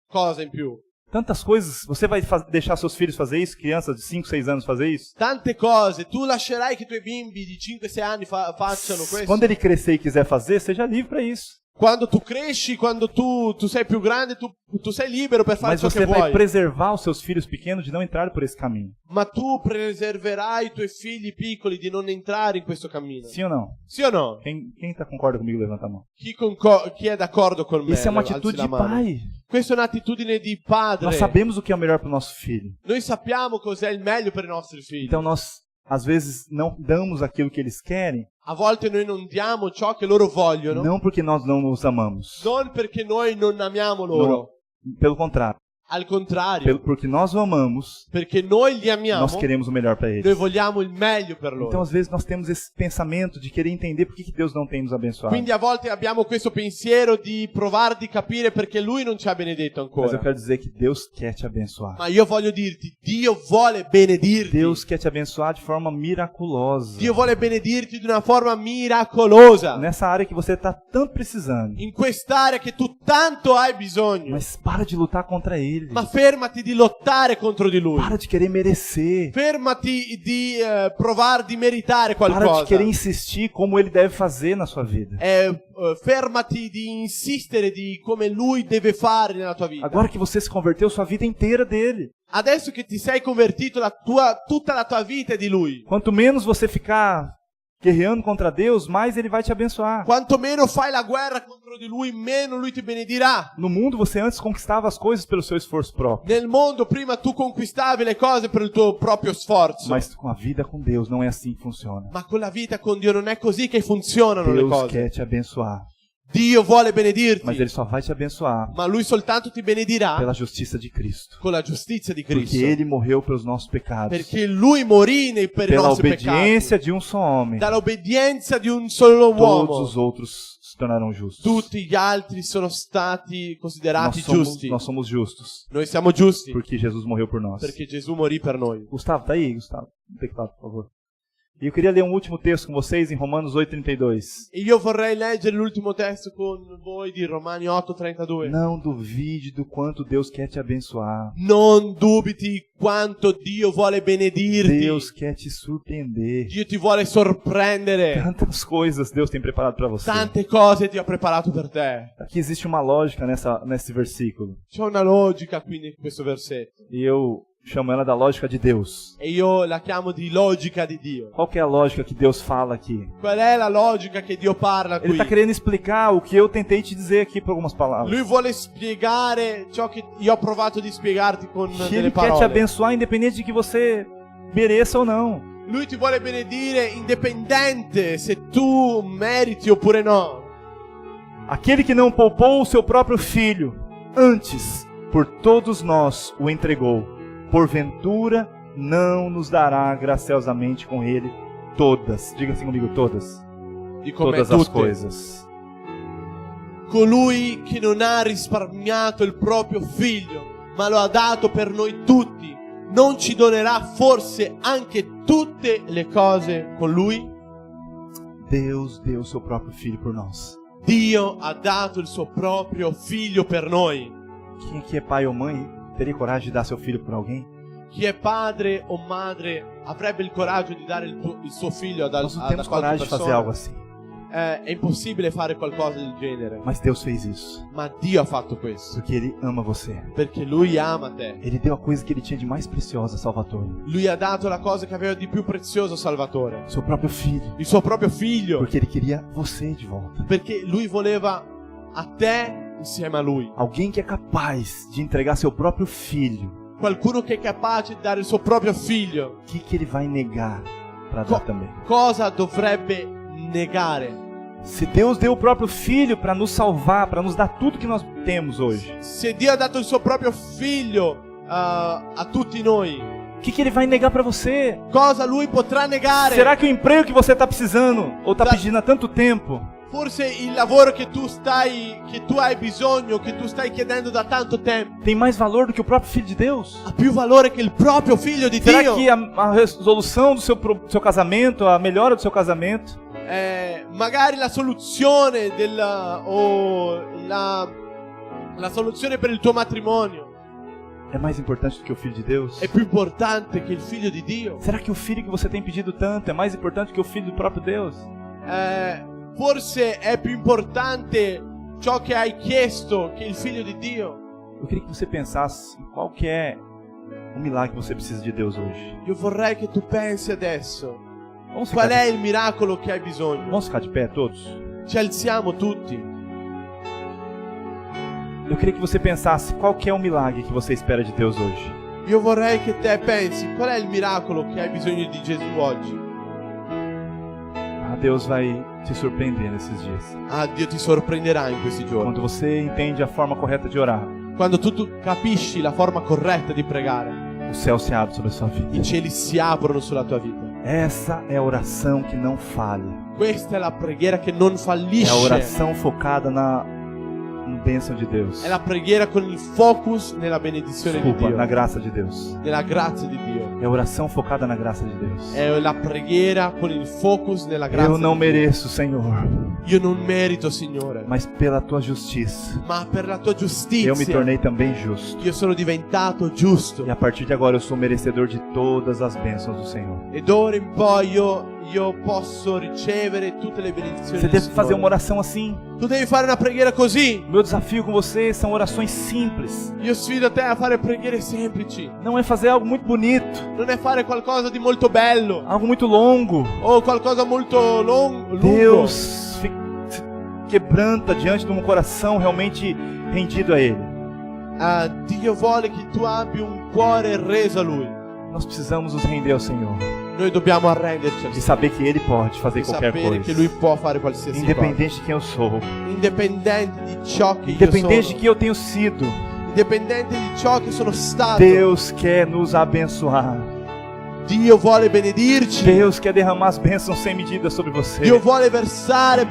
Cosa in più? Tantas coisas. Você vai deixar seus filhos fazer isso? Crianças de 5, 6 anos fazer isso? Tante cose. Tu lascerai che i tuoi bimbi di 5-6 anni facciano questo? Quando ele crescer e quiser fazer, seja livre para isso. Quando tu cresci, quando tu sei più grande, tu sei libero per fare Mas ciò você che vai vuoi. preservar os seus filhos pequenos de não entrar por esse caminho. Ma tu preserverai i tuoi figli piccoli di non entrare in questo cammino. Sim ou não? Sì o no? Quem concorda comigo, levanta a mão. Chi è d'accordo con me? Isso é uma alzi atitude la de mano. pai. Questa è un'attitudine di padre. Nós sabemos o que é o melhor para o nosso filho. Noi sappiamo cos'è il meglio per i nostri figli. Então nós às vezes não damos aquilo que eles querem, A volte noi non diamo ciò che loro vogliono, não porque nós não os amamos. non perché noi non amiamo loro, Pelo contrário, al contrario, porque nós o amamos, perché noi li amiamo, nós queremos o melhor para noi eles. vogliamo il meglio per loro. Então, às vezes, nós temos esse pensamento de querer entender por que Deus não tem nos abençoado. Quindi a volte abbiamo questo pensiero di provare di capire perché Lui non ci ha benedetto Mas ancora. eu quero dizer que Deus quer te abençoar. Ma io voglio dirti, Dio vuole benedirti. Deus quer te abençoar de forma miraculosa. Dio vuole benedirti di una forma miracolosa. Nessa área que você está tanto precisando. In quest'area che tu tanto hai bisogno. Mas para de lutar contra Ele. Ma fermati di lottare contro di Lui. Para de querer merecer. Fermati di provare di meritare Para de qualcosa. querer insistir como Ele deve fazer na sua vida. Fermati di insistere di come Lui deve fare nella tua vita. Agora que você se converteu, sua vida inteira é dele. Adesso che ti sei convertito, tutta la tua vita è di Lui. Quanto menos você ficar guerreando contra Deus, mais Ele vai te abençoar. Quanto meno fai la guerra contro di Lui, meno Lui ti benedirà. No mundo, você antes conquistava as coisas pelo seu esforço próprio. Nel mondo prima tu conquistavi le cose per il tuo proprio sforzo. Mas com a vida com Deus, não é assim que funciona. Ma con la vita con Dio non è così che funzionano le Deus cose. quer te abençoar. Dio vuole benedirti, Mas Ele só vai te abençoar ma Lui soltanto ti benedirà pela justiça de Cristo. con la giustizia di Cristo. Porque Ele morreu pelos nossos pecados. Perché Lui morì per i Pela nostri obediência peccati. de um só homem, Dall'obbedienza di un solo todos uomo, os outros se tornarão justos. tutti gli altri sono stati considerati giusti. Nós somos justos. Noi siamo giusti Porque Jesus morreu por nós. perché Gesù morì per noi. Gustavo, tá aí, Gustavo? Um teclado, por favor. E eu queria ler um último texto com vocês em Romanos 8:32. E io vorrei leggere l'ultimo testo con voi di Romani 8:32. Não duvide do quanto Deus quer te abençoar. Non dubiti quanto Dio vuole benedirti. Deus quer te surpreender. Dio ti vuole sorprendere. Tantas coisas Deus tem preparado para você. Tante cose ti ha preparato per te. Aqui existe uma lógica nesse versículo. C'è una logica qui in questo versetto. E eu chamo ela da lógica de Deus. E io la chiamo di logica di Dio. Qual que é a lógica que Deus fala aqui? Qual è la logica che Dio parla Ele qui? está querendo explicar o que eu tentei te dizer aqui por algumas palavras. Lui vuole spiegare ciò che io ho provato di spiegarti con Que delle Ele quer te parole. abençoar independente de que você mereça ou não. Lui ti vuole benedire indipendente se tu meriti oppure no. Aquele que não poupou o seu próprio filho, antes, por todos nós o entregou, porventura não nos dará graciosamente com ele todas, diga assim comigo, todas, Di come todas as tutte. coisas. Colui che non ha risparmiato il proprio figlio, ma lo ha dato per noi tutti, non ci donerà forse anche tutte le cose con lui? Deus deu o seu próprio filho por nós. Dio ha dato il suo proprio figlio per noi. Quem aqui é pai ou mãe teria coragem de dar seu filho por alguém? Chi è padre o madre avrebbe il coraggio di dare il suo figlio ad Nós não ad temos qualche coragem de fazer persona? algo assim. È impossibile fare qualcosa del genere. Mas Deus fez isso, Ma Dio ha fatto questo. porque Ele ama você. Perché Lui ama te. Ele deu a coisa que Ele tinha de mais preciosa, Salvador. Lui ha dato la cosa che aveva di più prezioso, Salvatore. Seu próprio filho. Il suo proprio figlio. Porque Ele queria você de volta. Perché Lui voleva a te insieme a Lui. Alguém que é capaz de entregar seu próprio filho. Qualcuno che è capace di dare il suo proprio figlio. O que Ele vai negar para dar também? Cosa dovrebbe negare? Se Deus deu o próprio filho para nos salvar, para nos dar tudo que nós temos hoje, Se Dio ha dato il suo proprio figlio a tutti noi, o que Ele vai negar para você? cosa Lui potrà negare? Será que o emprego que você está precisando ou está Da- pedindo há tanto tempo Forse il lavoro che tu hai bisogno, che tu stai chiedendo da tanto tempo, tem mais valor do que o próprio filho de Deus? ha più valore che il proprio figlio di Será Dio? que a resolução do seu casamento, a melhora do seu casamento, Magari la soluzione la soluzione per il tuo matrimonio é mais importante do que o filho de Deus? è più importante che il figlio di Dio? Será que o filho que você tem pedido tanto é mais importante que o filho do próprio Deus? Forse è più importante ciò che hai chiesto che il figlio di Dio? Eu queria que você pensasse em qual que é o milagre que você precisa de Deus hoje. Io vorrei che tu pensi adesso Vamos qual ficar, è il miracolo che hai bisogno. vamos ficar de pé todos? Ci alziamo tutti. Eu queria que você pensasse qual que é o milagre que você espera de Deus hoje. Io vorrei che te pensi, qual è il miracolo che hai bisogno di Gesù oggi? Deus vai te surpreender nesses dias. Dio ti sorprenderà in questi giorni. Quando você entende a forma correta de orar, Quando tu capisci la forma corretta di pregare, o céu se abre sobre a sua vida. i cieli si aprono sulla tua vita. Essa é a oração que não falha. Questa è la preghiera che non É a fallisce. oração focada na bênção de Deus. È la preghiera con il focus nella benedizione di Desculpa, Dio, na graça de Deus. nella grazia di Dio. É a oração focada na graça de Deus. È la preghiera con il focus nella grazia Eu não di Dio. mereço, Senhor, Io non merito, Signore, mas pela tua justiça, ma per la tua eu me giustizia tornei também justo. io sono diventato giusto. E a partir de agora eu sou merecedor de todas as bênçãos do Senhor. E d'ora in poi io posso ricevere tutte le benedizioni Você del deve fazer uma Signore. oração assim. Tu devi fare una preghiera così. O meu desafio com você são orações simples. Io sfido te a fare preghiere semplici. Não é fazer algo muito bonito, Non è fare qualcosa di molto bello algo muito longo. o qualcosa molto lungo. Deus se quebranta diante de um coração realmente rendido a Ele. Dio vuole che tu abbia un cuore reso a Lui. Nós precisamos nos render ao Senhor Noi dobbiamo arrenderci al e Signore. saber que Ele pode fazer E qualquer sapere che Lui coisa, può fare qualsiasi independente de quem eu sou, cosa. Indipendente di ciò che io independente de sono. quem eu tenho sido. Indipendente di ciò che sono stato. Deus quer nos abençoar. Dio vuole benedirci. Deus quer derramar as bênçãos sem medida sobre você. Dio vuole versare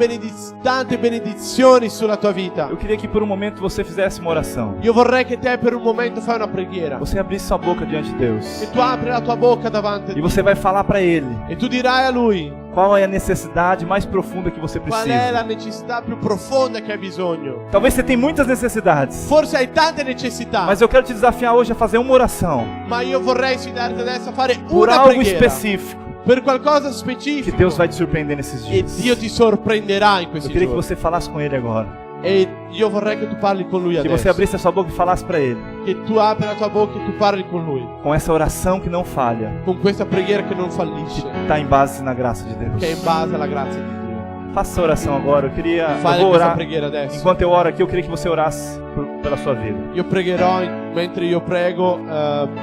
tante benedizioni sulla tua vita. Eu queria que por um momento você fizesse uma oração. Io vorrei che te per un momento fai una preghiera. Você abrisse sua boca diante de Deus. Che tu apri la tua bocca davanti a E Dio. você vai falar para Ele E tu dirai a Lui qual é a necessidade mais profunda que você qual è la precisa. necessità più profonda che hai bisogno. Talvez você tenha muitas necessidades, Forse hai tante necessità, mas eu quero te desafiar hoje a fazer uma oração ma io vorrei sfidarti adesso a fare por una algo preghiera específico per qualcosa que specifico. Deus vai te surpreender nesses E dias. Dio ti sorprenderà in Eu questi queria que giorni. você falasse com Ele agora. E io vorrei che tu parli con Lui Que você adesso. abrisse a sua boca e falasse para Ele. Che tu apri la tua bocca e tu parli con Lui. Com essa oração que não falha, Con questa preghiera che non fallisce, está em base na graça de Deus. che è in base alla grazia di Dio. Faça essa oração agora. Eu Fai vou questa orar. preghiera adesso. Enquanto eu oro aqui, eu queria que você orasse pela sua vida. Io pregherò mentre io prego,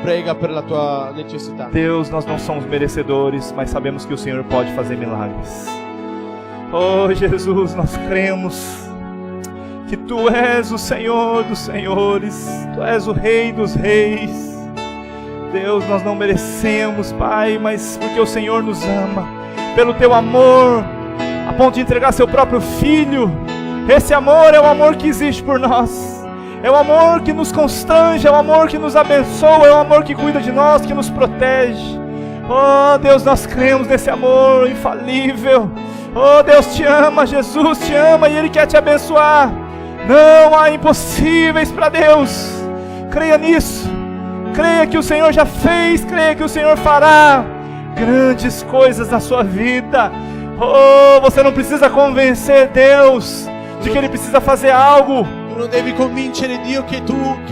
prega per la tua necessità. Deus, nós não somos merecedores, mas sabemos que o Senhor pode fazer milagres. Oh Jesus, nós cremos que Tu és o Senhor dos senhores, Tu és o Rei dos reis. Deus, nós não merecemos, Pai, mas porque o Senhor nos ama, pelo Teu amor, a ponto de entregar Seu próprio Filho. Esse amor é o amor que existe por nós. É o amor que nos constrange, é o amor que nos abençoa, é o amor que cuida de nós, que nos protege. Oh Deus, nós cremos nesse amor infalível. Oh Deus te ama, Jesus te ama e Ele quer te abençoar. Não há impossíveis para Deus. Creia nisso. Creia que o Senhor já fez, creia que o Senhor fará grandes coisas na sua vida. Oh, você não precisa convencer Deus de que Ele precisa fazer algo. Tu non devi convincere Dio che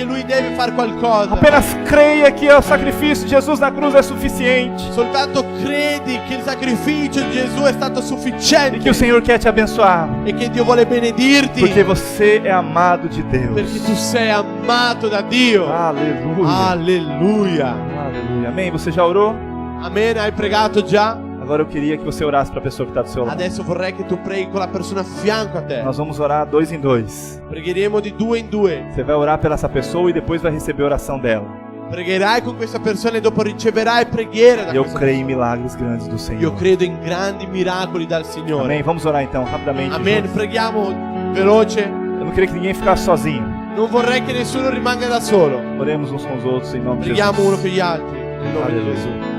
Lui deve fare qualcosa. Apenas creia que o sacrifício de Jesus na cruz é suficiente. Soltanto credi che il sacrificio di Gesù è stato E sufficiente que o Senhor quer te abençoar. e che Dio vuole benedirti Porque você é amado de perché Deus. tu sei amato da Dio. Aleluia. Alleluia. Aleluia. Amém? Você já orou? Amen, hai pregato già? Agora eu queria que você orasse para a pessoa que está do seu lado. Adesso vorrei che tu preghi con la persona a fianco a te. Nós vamos orar 2 em 2. Pregheremo di 2 in 2. Você vai orar pela essa pessoa e depois vai receber a oração dela. Pregherai con questa persona e dopo riceverai preghiera da E eu questa creio em persona. milagres grandes do Io Senhor. credo in grandi miracoli dal Signore. Amém? Vamos orar então, rapidamente. Amen, juntos. preghiamo veloce. Eu não queria que ninguém ficasse sozinho. Non vorrei che nessuno rimanga da solo. Oremos uns com os outros em nome de Preghiamo uno Jesus. per gli altri. Nel nome di Alleluia. Gesù.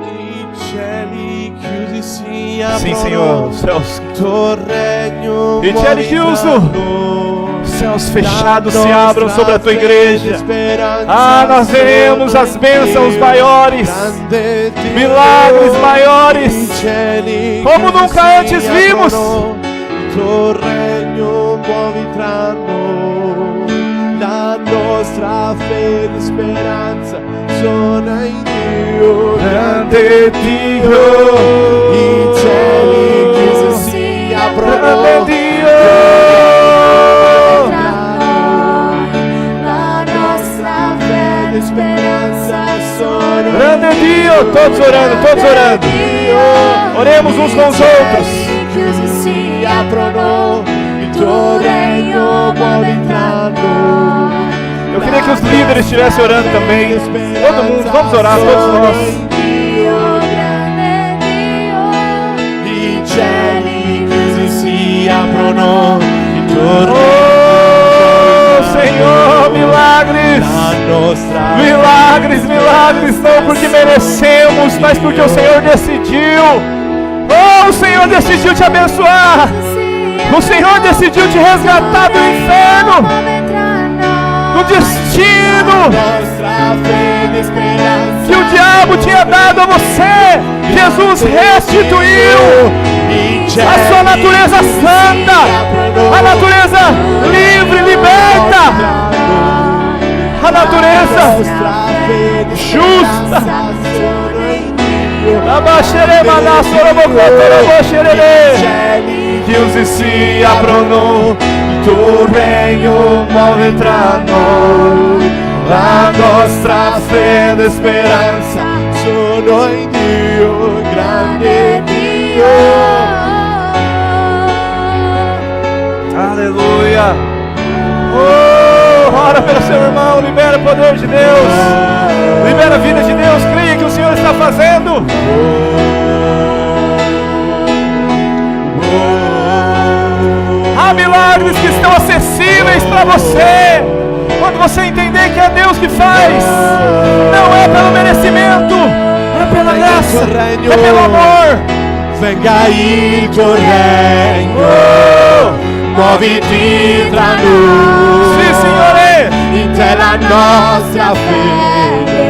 I cieli chiusi si Sim, Senhor. aprono. Os céus, Tuo regno I cieli chiusi. muoveranno. os céus fechados se abram sobre a tua igreja. Ah, nós veremos as bênçãos maiores, milagres maiores, como nunca antes vimos. Tuo regno muoveranno. La nostra fede e speranza sono in Dio, grande Dio. I cieli chiusi si aprono. Grande Dio. Todos orando, todos orando. Oremos uns com os outros. Chiusi si aprono, il tuo regno muove tra noi. Eu queria que os líderes estivessem orando também. Todo mundo, vamos orar, todos nós. I cieli chiusi si aprono, il tuo regno. Oh, Senhor, milagres! Milagres, milagres, não porque merecemos, mas porque o Senhor decidiu. Oh, o Senhor decidiu te abençoar. O Senhor decidiu te resgatar do inferno, do destino que o diabo tinha dado a você. Jesus restituiu a sua natureza santa, a natureza livre, liberta, a natureza justa. Chiusi si aprono, il tuo regno muove tra noi. La nostra fede e speranza sono in Dio, grande Dio. Aleluia. Oh, ora pelo seu irmão, libera o poder de Deus, libera a vida de Deus, creia que o Senhor está fazendo. Há milagres que estão acessíveis para você. Quando você entender que é Deus que faz, não é pelo merecimento, é pela graça, é pelo amor. Venga il tuo regno, muoviti tra noi. Sì, Signore. In te la nostra fede,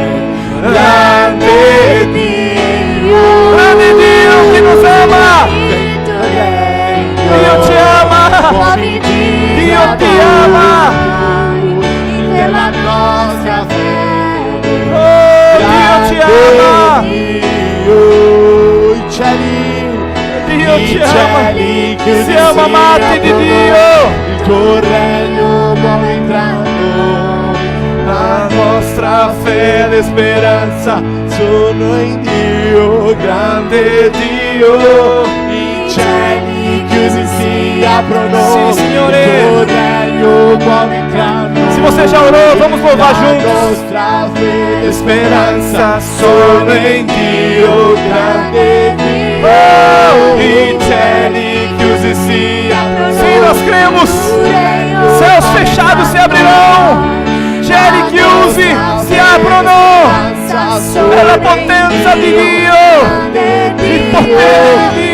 grande Dio. Grande Dio que nos ama. Dio te ama. Dio te ama. La nostra fede, oh, Dio ti ama. Dio, i cieli ti ama. Siamo amati di Dio. Il tuo regno muove tra noi. La nostra fede e speranza sono in Dio, grande Dio. I cieli chiusi si aprono. Sì, Signore. Il tuo regno muove tra noi. Se você já orou, vamos louvar juntos. Nostra fede e speranza sono in Dio, grande Dio. Oh, I cieli chiusi si aprono. sim, nós cremos. Céus fechados se abrirão. Cieli chiusi si aprono. Per la potenza di Dio. Il potere di Dio.